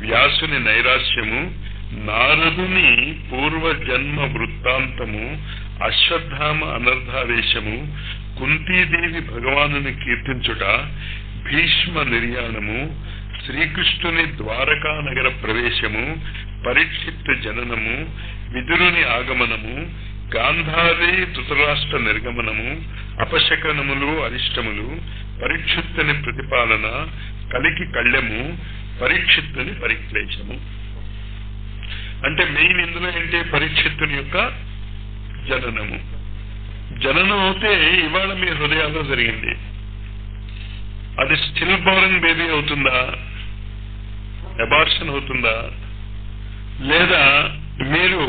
వ్యాసుని నైరాశ్యము, నారదుని పూర్వజన్మ వృత్తాంతము, అశ్వత్థామ అనర్ధావేశము, కుంతీదేవి భగవానుని కీర్తించుట, భీష్మ నిర్యాణము, శ్రీకృష్ణుని ద్వారకా నగర ప్రవేశము, పరీక్షిత్ జననము, విదురుని ఆగమనము, గాంధారి ధృతరాష్ట్ర నిర్గమనము, అపశకనములు అరిష్టములు, పరీక్షిత్తుని ప్రతిపాలన, కలికి కళ్యము, పరీక్షిత్తుని పరిక్లేశము. అంటే మెయిన్ ఇందులో ఏంటి? పరీక్షిత్తుని యొక్క జననము. జననం అవుతే ఇవాళ మీ హృదయాల్లో జరిగింది. అది స్టిల్ బోర్న్ బేబీ అవుతుందా, అబార్షన్ అవుతుందా, లేదా మీరు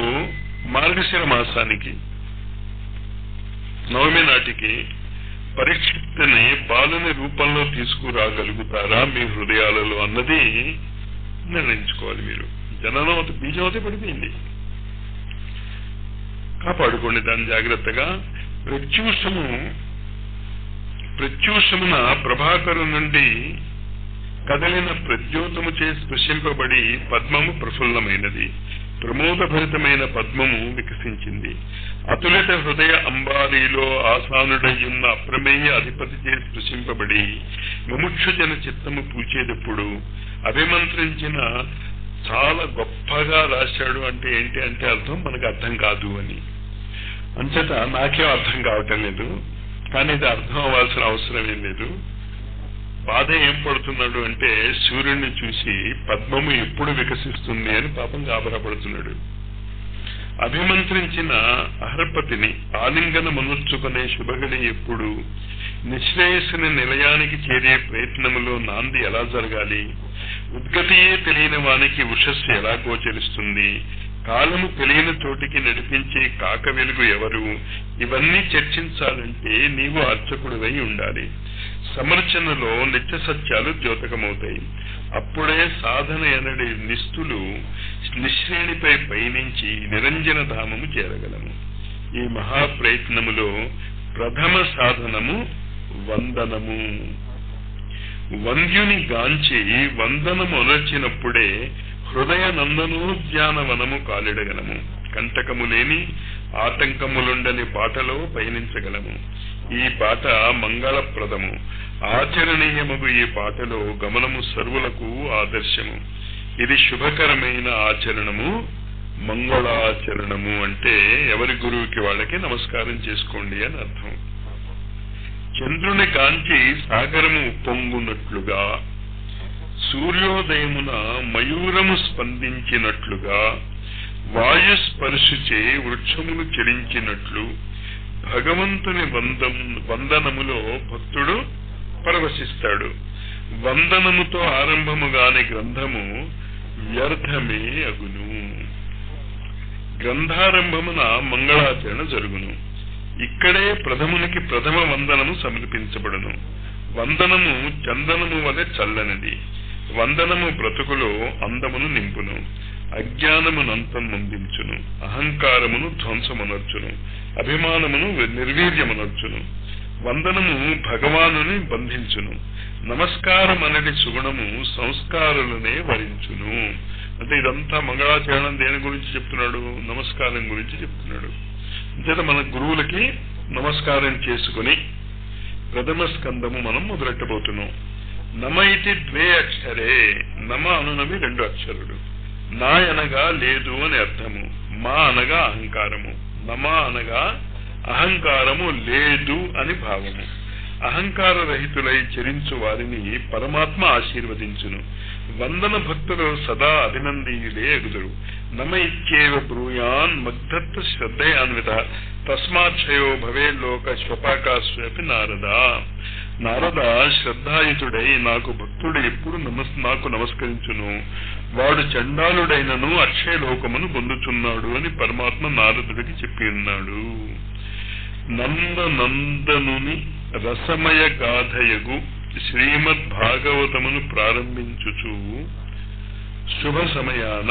మార్గశిర మాసానికి నవమి నాటికి పరీక్షిత్తుని బాలుని రూపంలో తీసుకురాగలుగుతారా మీ హృదయాలలో అన్నది నిర్ణయించుకోవాలి మీరు. జననం బీజం అయితే పడిపోయింది, కాపాడుకోండి దాన్ని జాగ్రత్తగా. ప్రత్యూషమున ప్రభాకరు నుండి కదలిన ప్రద్యోతము చే స్పృశింపబడి పద్మము ప్రఫుల్లమైనది. ప్రమోదభరితమైన పద్మము వికసించింది. అతులిత హృదయ అంబారీలో ఆసానుడయ్యున్న అప్రమేయ అధిపతి చే స్పృశింపబడి ముముక్షుజన చిత్తము పూచేటప్పుడు అభిమంత్రించిన చాలా గొప్పగా రాశాడు. అంటే ఏంటి అంటే అర్థం మనకు అర్థం కాదు అని. అంచేత నాకేం అర్థం కావటం లేదు, కానీ ఇది అర్థం అవ్వాల్సిన అవసరం ఏం లేదు. బాధ ఏం పడుతున్నాడు అంటే సూర్యుడిని చూసి పద్మము ఎప్పుడు వికసిస్తుంది అని పాపం గాబరపడుతున్నాడు. అభిమంత్రించిన అహర్పతిని ఆలింగన మనొచ్చుకునే శుభగడి ఎప్పుడు, నిశ్రేయస్సుని నిలయానికి చేరే ప్రయత్నములో నాంది ఎలా జరగాలి, ఉద్గతియే తెలియని వానికి ఉషస్సు ఎలా గోచరిస్తుంది, కాలము తెలియని చోటికి నడిపించే కాక వెలుగు ఎవరు, ఇవన్నీ చర్చించాలంటే నీవు అర్చకుడివై ఉండాలి. సమర్చనలో నిత్య సత్యాలు ద్యోతకమవుతాయి. అప్పుడే సాధన ఎనడి నిస్తులు నిశ్రేణిపై పయనించి నిరంజన ధామము చేరగలము. ఈ మహాప్రయత్నములో ప్రథమ సాధనము వందనము. వంద్యుని గాంచి వందనము అనర్చినప్పుడే హృదయ నందనోద్యానవనము కాలిడగలము. కంటకము లేని ఆటంకములుండని బాటలో పయనించగలము. ఈ బాట మంగళప్రదము. ఆచరణీయముగు ఈ బాటలో గమనము సర్వులకు ఆదర్శము. ఇది శుభకరమైన ఆచరణము, మంగళాచరణము. అంటే ఎవరి గురువుకి వాళ్ళకి నమస్కారం చేసుకోండి అని అర్థం. చంద్రుని కాంచి సాగరము పొంగునట్లుగా, సూర్యోదయమున మయూరము స్పందించినట్లుగా, వాయుస్పర్శుచే వృక్షములు చెలించినట్లు భగవంతుని వందనములో భక్తుడు పరవశిస్తాడు. వందనముతో ఆరంభముగాని గ్రంథము వ్యర్థమే అగును. గ్రంథారంభమున మంగళాచరణ జరుగును. ఇక్కడే ప్రథమునికి ప్రథమ వందనము సమర్పించబడును. వందనము చందనము వలె చల్లనిది. వందనము బ్రతుకులో అందమును నింపును, అజ్ఞానమునంతం ముందించును, అహంకారమును ధ్వంసమునర్చును, అభిమానమును నిర్వీర్యమునర్చును. వందనము భగవానుని బంధించును. నమస్కారం అనేది సుగుణము సంస్కారులనే వరించును. అంటే ఇదంతా మంగళాచరణం దేని గురించి చెప్తున్నాడు? నమస్కారం గురించి చెప్తున్నాడు. అంతేత మన గురువులకి నమస్కారం చేసుకుని ప్రథమ స్కందము మనం మొదలెట్టబోతున్నాం. నమ ఇది ద్వే అక్షరే. నమ అనునవి 2 అక్షరులు. నా అనగా లేదు అని అర్థము, మా అనగా అహంకారము. నమ అనగా అహంకారము లేదు అని భావము. అహంకార రహితులై చరించు వారిని పరమాత్మ ఆశీర్వదించును. వందన భక్తులు సదా అభినందీయులే ఎగుదురు. నమ ఇత్యేవ బ్రూయాన్ మగ్ధత్వ శ్రద్ధయాన్విత తస్మాక్షయో భవే లోక స్వపాకాశ్వపి నారద. నారద శ్రద్ధాయుతుడై నాకు భక్తుడు ఎప్పుడు నాకు నమస్కరించును, వాడు చండాలుడైనను అక్షయ లోకమును పొందుచున్నాడు అని పరమాత్మ నారదుడికి చెప్పి ఉన్నాడు. నందనందనుని రసమయ గాథయగు శ్రీమద్ భాగవతమును ప్రారంభించుచు శుభ సమయాన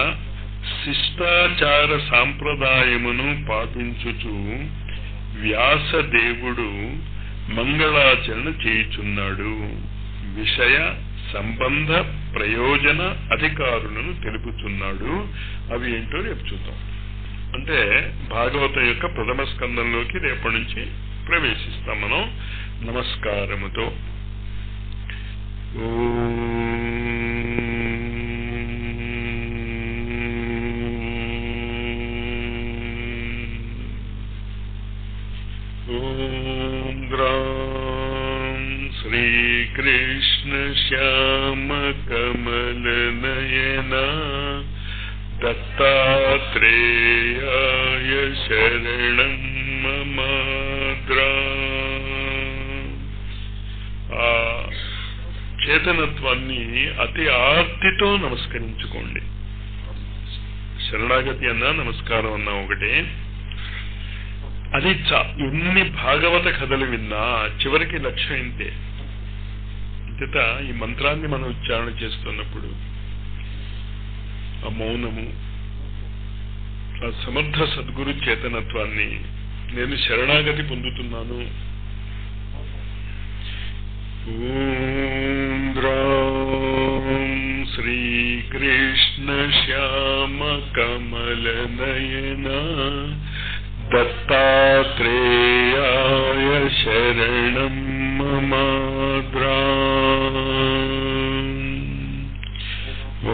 శిష్టాచార సాంప్రదాయమును పాటించుచు వ్యాసదేవుడు మంగళాచరణ చేయుచున్నాడు. విషయ సంబంధ ప్రయోజన అధికారులను తెలుపుతున్నాడు. అవి ఏంటో రేపు చూద్దాం. అంటే భాగవతం యొక్క ప్రథమ స్కందంలోకి రేపటి నుంచి ప్రవేశిస్తాం మనం నమస్కారముతో. ఓం గ్రాం శ్రీకృష్ణ శ్యామ కమల నయన దత్తాత్రేయాయ శరణం మమాద్రా. ఆ చేతనత్వాన్ని అతి ఆర్తితో నమస్కరించుకోండి. శరణాగతి అన్నా నమస్కారం అన్నా ఒకటే. అది ఎన్ని భాగవత కథలు విన్నా చివరికి లక్ష్యం ఇంతే. ఇంతట ఈ మంత్రాన్ని మనం ఉచ్చారణ చేస్తున్నప్పుడు ఆ మౌనము, ఆ సమర్థ సద్గురు చేతనత్వాన్ని, నేను శరణాగతి పొందుతున్నాను. ఓం గ్రాం శ్రీకృష్ణ శ్యామ కమల నయన దత్తాత్రేయాయ శరణం మమాద్రా.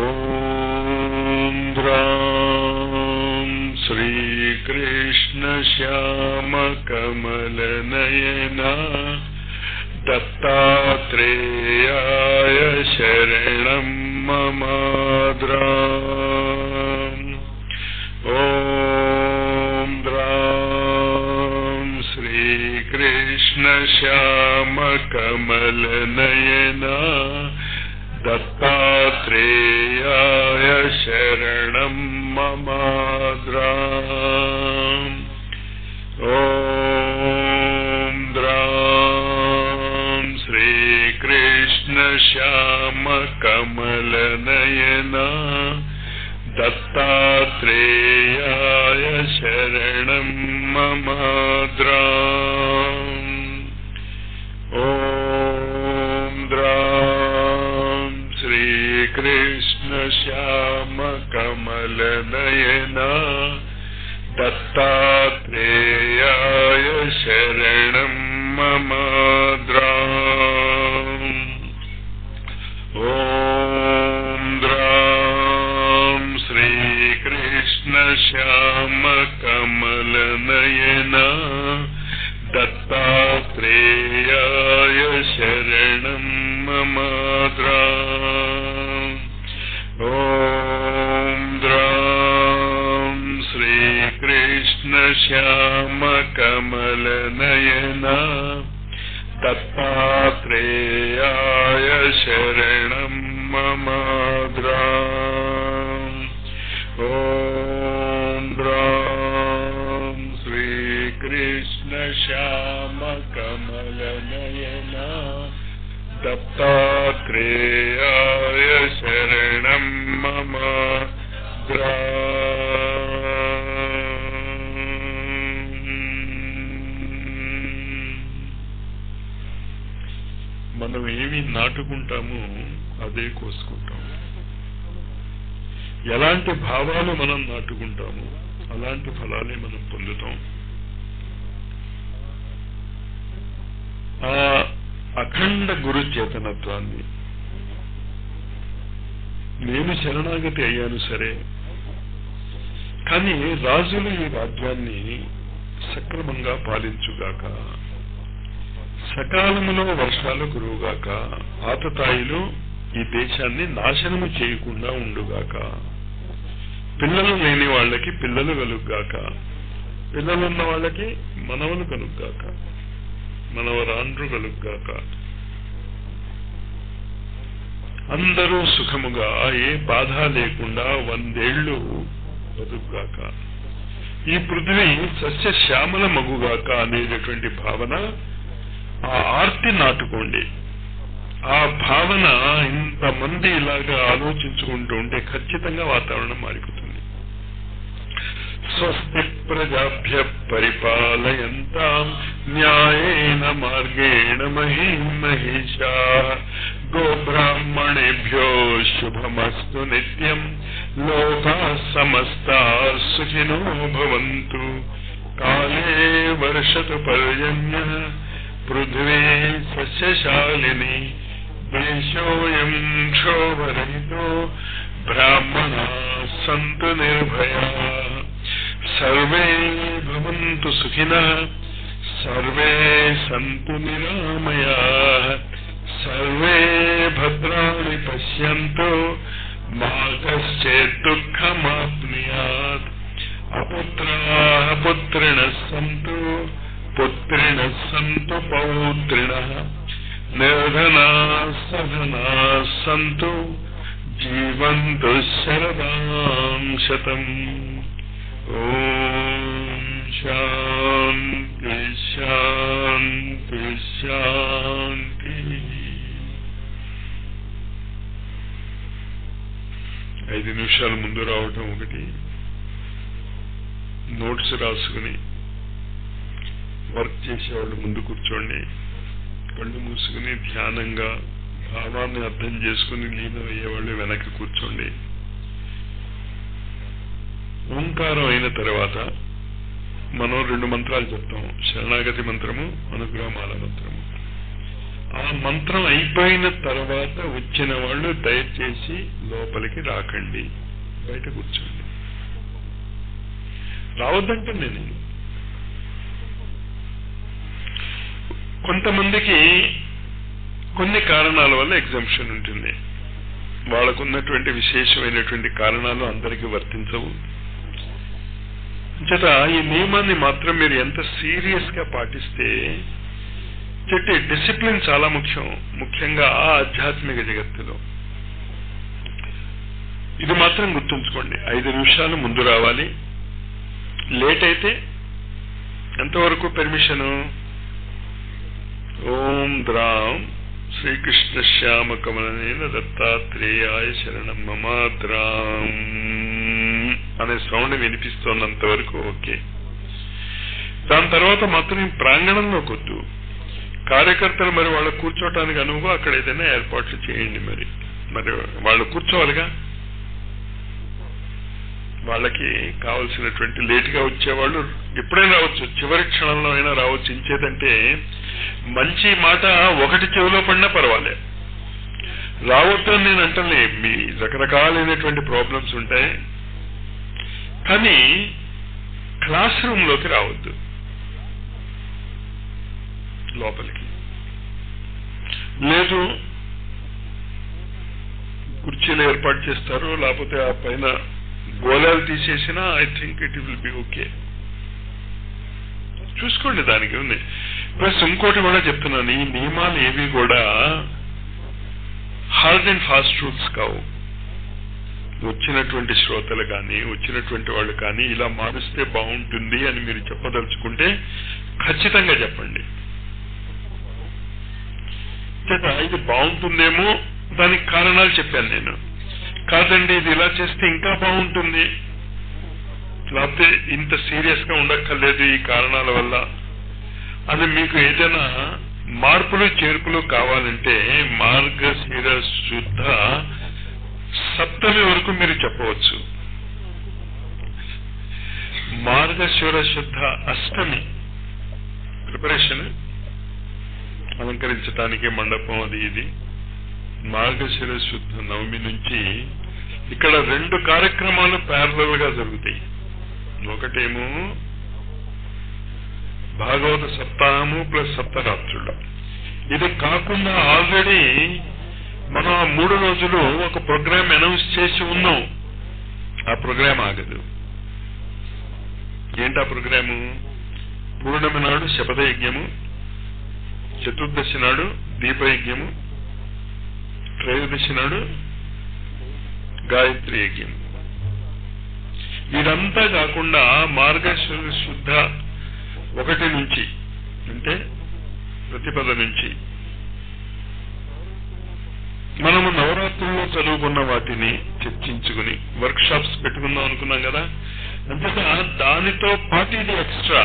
ఓం గ్రాం శ్రీకృష్ణ శ్యామ కమల నయన దత్తాత్రేయాయ శరణం మమాద్రా. ఓం గ్రాం శ్రీకృష్ణ శ్యామ కమల నయన దత్తాత్రేయాయ శరణం మమాద్రా. ఓం గ్రాం శ్రీకృష్ణ శ్యామ కమల నయన దత్తాత్రేయాయ శరణం మమాద్రా. ఓం గ్రాం శ్రీకృష్ణ శ్యామ కమల నయన దత్తాత్రేయాయ శరణం మమాద్రా. ఓం గ్రాం శ్రీకృష్ణ శ్యామ కమల నయన దత్తాత్రేయాయ శరణం మమాద్రా. ఓం గ్రాం శ్రీకృష్ణ శ్యామ కమల నయన దత్తాత్రేయాయ శరణం మమాద్రా. ఓం గ్రాం శ్రీకృష్ణ శ్యామ కమల నయన దత్తాత్రేయాయ శరణం మమాద్రా. మనం ఏమి నాటుకుంటామో అదే కోసుకుంటాము. ఎలాంటి భావాలు మనం నాటుకుంటామో అలాంటి ఫలాలే మనం పొందుతాం. ఆ అఖండ గురు చేతనత్వాన్ని, నేను శరణాగతి అయ్యాను సరే, కానీ రాజులు ఈ రాజ్యాన్ని సక్రమంగా పాలించుగాక, సకాలములో వర్షాలు కురువుగాక, ఆతతాయిలు ఈ దేశాన్ని నాశనము చేయకుండా ఉండుగాక, పిల్లలు లేని వాళ్ళకి పిల్లలు కలుగుగాక, పిల్లలున్న వాళ్ళకి మనవలు కలుగుగాక, మనవరాండ్రు కలుగుగాక, అందరూ సుఖముగా ఏ బాధ లేకుండా 100 ఏళ్ళు బతుకుగాక, ఈ పృథ్వీ సస్యశ్యామల మగుగాక అనేటటువంటి భావన, ఆ ఆర్తి నాటుకోండి. ఆ భావన ఇంతమంది ఇలాగా ఆలోచించుకుంటూ ఉంటే ఖచ్చితంగా వాతావరణం మారిపోతుంది. స్వస్తి ప్రజాభ్య పరిపాలయంతాం న్యాయేన మార్గేణ మహీం మహిషా గోబ్రాహ్మణేభ్యో శుభమస్తు నిత్యం లోకా సమస్తా సుఖినో భవంతు. కాలే వర్షతు పర్జన్యః పృథివీ సస్యశాలిని. దేశోऽयं క్షోభరహితో బ్రాహ్మణాః సంతు నిర్భయాః. సర్వే భవంతు సుఖినః సర్వే సంతు నిరామయాః. సర్వే భద్రాణి పశ్యంతు మా కశ్చిద్ దుఃఖమాప్నుయాత్. అపుత్రాః పుత్రిణః సంతు పుత్రిణః సంతు పౌత్రిణః. నిర్ధనాః సధనాః సంతు జీవంతు శరదాం శతం. ఓం శాంతి శాంతి శాంతి. 5 నిమిషాల ముందు రావటం ఒకటి, నోట్స్ రాసుకుని వర్క్ చేసేవాళ్ళు ముందు కూర్చోండి. కళ్ళు మూసుకుని ధ్యానంగా భావాన్ని అర్థం చేసుకుని లీనమయ్యేవాళ్ళు వెనక్కి కూర్చోండి. ఓంకారం అయిన తర్వాత మనం 2 మంత్రాలు చెప్తాం, శరణాగతి మంత్రము, అనుగ్రహమాల మంత్రము. ఆ మంత్రం అయిపోయిన తర్వాత వచ్చిన వాళ్ళు దయచేసి లోపలికి రాకండి, బయట కూర్చోండి. రావద్దంటే నేను కొంతమందికి కొన్ని కారణాల వల్ల ఎగ్జంప్షన్ ఉంటుంది. వాళ్ళకున్నటువంటి విశేషమైనటువంటి కారణాలు అందరికీ వర్తించవు. చేత ఈ నియమాన్ని మాత్రం మీరు ఎంత సీరియస్ గా పాటిస్తే, చెట్టు డిసిప్లిన్ చాలా ముఖ్యం, ముఖ్యంగా ఆ ఆధ్యాత్మిక జగత్తులో. ఇది మాత్రం గుర్తుంచుకోండి. 5 నిమిషాలు ముందు రావాలి. లేట్ అయితే ఎంతవరకు పర్మిషను? ఓం ద్రాం శ్రీకృష్ణ శ్యామ కమలనేన దత్తాత్రేయాయ శరణం మమ ద్రాం అనే సౌండ్ వినిపిస్తున్నంత వరకు ఓకే. దాని తర్వాత మాత్రం ప్రాంగణంలో కొద్దు. కార్యకర్తలు మరి వాళ్ళు కూర్చోటానికి అనువుగా అక్కడ ఏదైనా ఏర్పాట్లు చేయండి. మరి వాళ్ళు కూర్చోవాలిగా. వాళ్ళకి కావలసినటువంటి లేటుగా వచ్చేవాళ్ళు ఎప్పుడైనా రావచ్చు, చివరి క్షణంలో అయినా రావచ్చు. ఇంచేదంటే మంచి మాట ఒకటి చెవిలో పడినా పర్వాలే, రావద్దని నేను అంటలే. మీ రకరకాలైనటువంటి ప్రాబ్లమ్స్ ఉంటాయి, కానీ క్లాస్ రూమ్ లోకి రావద్దు, లోపలికి. లేదు కుర్చీలు ఏర్పాటు చేస్తారు, లేకపోతే ఆ పైన గోళాలు తీసేసినా I think it will be okay. చూసుకోండి, దానికి ఉంది. ప్లస్ ఇంకోటి కూడా చెప్తున్నాను, ఈ నియమాలు ఏవి కూడా హార్డ్ అండ్ ఫాస్ట్ రూల్స్ కావు. వచ్చినటువంటి శ్రోతలు కానీ వచ్చినటువంటి వాళ్ళు కానీ ఇలా మారుస్తే బాగుంటుంది అని మీరు చెప్పదలుచుకుంటే ఖచ్చితంగా చెప్పండి. ఇది బాగుంటుందేమో, దానికి కారణాలు చెప్పాను నేను. కాదండి ఇది ఇలా చేస్తే ఇంకా బాగుంటుంది, లేకపోతే ఇంత సీరియస్ గా ఉండక్కర్లేదు ఈ కారణాల వల్ల అని మీకు ఏదైనా మార్పులు చేర్పులు కావాలంటే మార్గశిర శుద్ధ సప్తమి వరకు మీరు చెప్పవచ్చు. మార్గశిర శుద్ధ అష్టమి ప్రిపరేషన్, అలంకరించడానికి మండపం అది ఇది. మార్గశిర శుద్ధ నవమి నుంచి ఇక్కడ 2 కార్యక్రమాలు ప్యారలల్ గా జరుగుతాయి. ఒకటేమో భాగవత సప్తాహము ప్లస్ సప్తరాత్రులు. ఇది కాకుండా ఆల్రెడీ మనం 3 రోజులు ఒక ప్రోగ్రామ్ అనౌన్స్ చేసి ఉన్నాం. ఆ ప్రోగ్రామ్ ఆగదు. ఏంటా ప్రోగ్రాము? పూర్ణమి నాడు శపథయజ్ఞము, చతుర్దశి నాడు దీపయజ్ఞము, త్రయోదశి నాడు గాయత్రి యజ్ఞం. ఇదంతా కాకుండా మార్గశిర శుద్ధ 1 నుంచి అంటే ప్రతిపద నుంచి మనము నవరాత్రుల్లో చదువుకున్న వాటిని చర్చించుకుని వర్క్ షాప్స్ పెట్టుకుందాం అనుకున్నాం కదా. అంతేగా దానితో పాటు ఇది ఎక్స్ట్రా.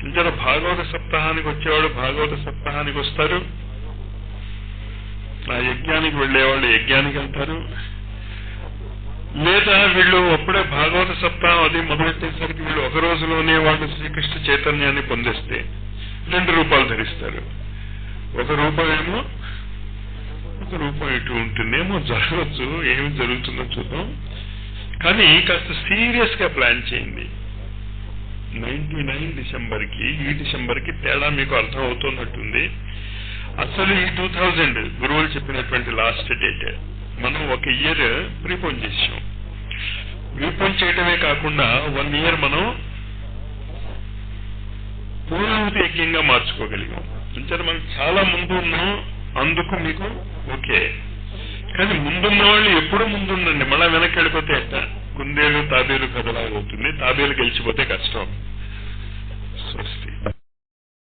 ఇంకా భాగవత సప్తాహానికి వచ్చేవాళ్ళు భాగవత సప్తాహానికి వస్తారు, ఆ యజ్ఞానికి వెళ్లేవాళ్ళు యజ్ఞానికి వెళ్తారు, లేదా వీళ్ళు అప్పుడే భాగవత సప్తాహం అది మొదలెట్టేసరికి వీళ్ళు ఒక రోజులోనే వాళ్ళు శ్రీకృష్ణ చైతన్యాన్ని పొందిస్తే 2 రూపాయలు ధరిస్తారు. 1 రూపాయేమో 1 రూపాయి ఇటు ఉంటుందేమో, జరగవచ్చు, ఏమి జరుగుతుందో చూద్దాం. కానీ కాస్త సీరియస్ గా ప్లాన్ చేయండి. 99 డిసెంబర్కి ఈ డిసెంబర్కి తేడా మీకు అర్థం అవుతున్నట్టుంది. అసలు ఈ 2000 గురువులు చెప్పినటువంటి లాస్ట్ డేట్ మనం 1 ఇయర్ ప్రీపోన్ చేసాం. ప్రీపోన్ చేయటమే కాకుండా 1 ఇయర్ మనం పూర్ణాహుతి యజ్ఞంగా మార్చుకోగలిగాం. అంటే మనం చాలా ముందు ఉన్నాం, అందుకు మీకు ఓకే. కానీ ముందున్న వాళ్ళు ఎప్పుడు ముందుండండి, మళ్ళా వెనక్కి వెళ్ళిపోతే ఎట్ట? కుందేలు తాబేలు కథలాగా అవుతుంది. తాబేలు గెలిచిపోతే కష్టం.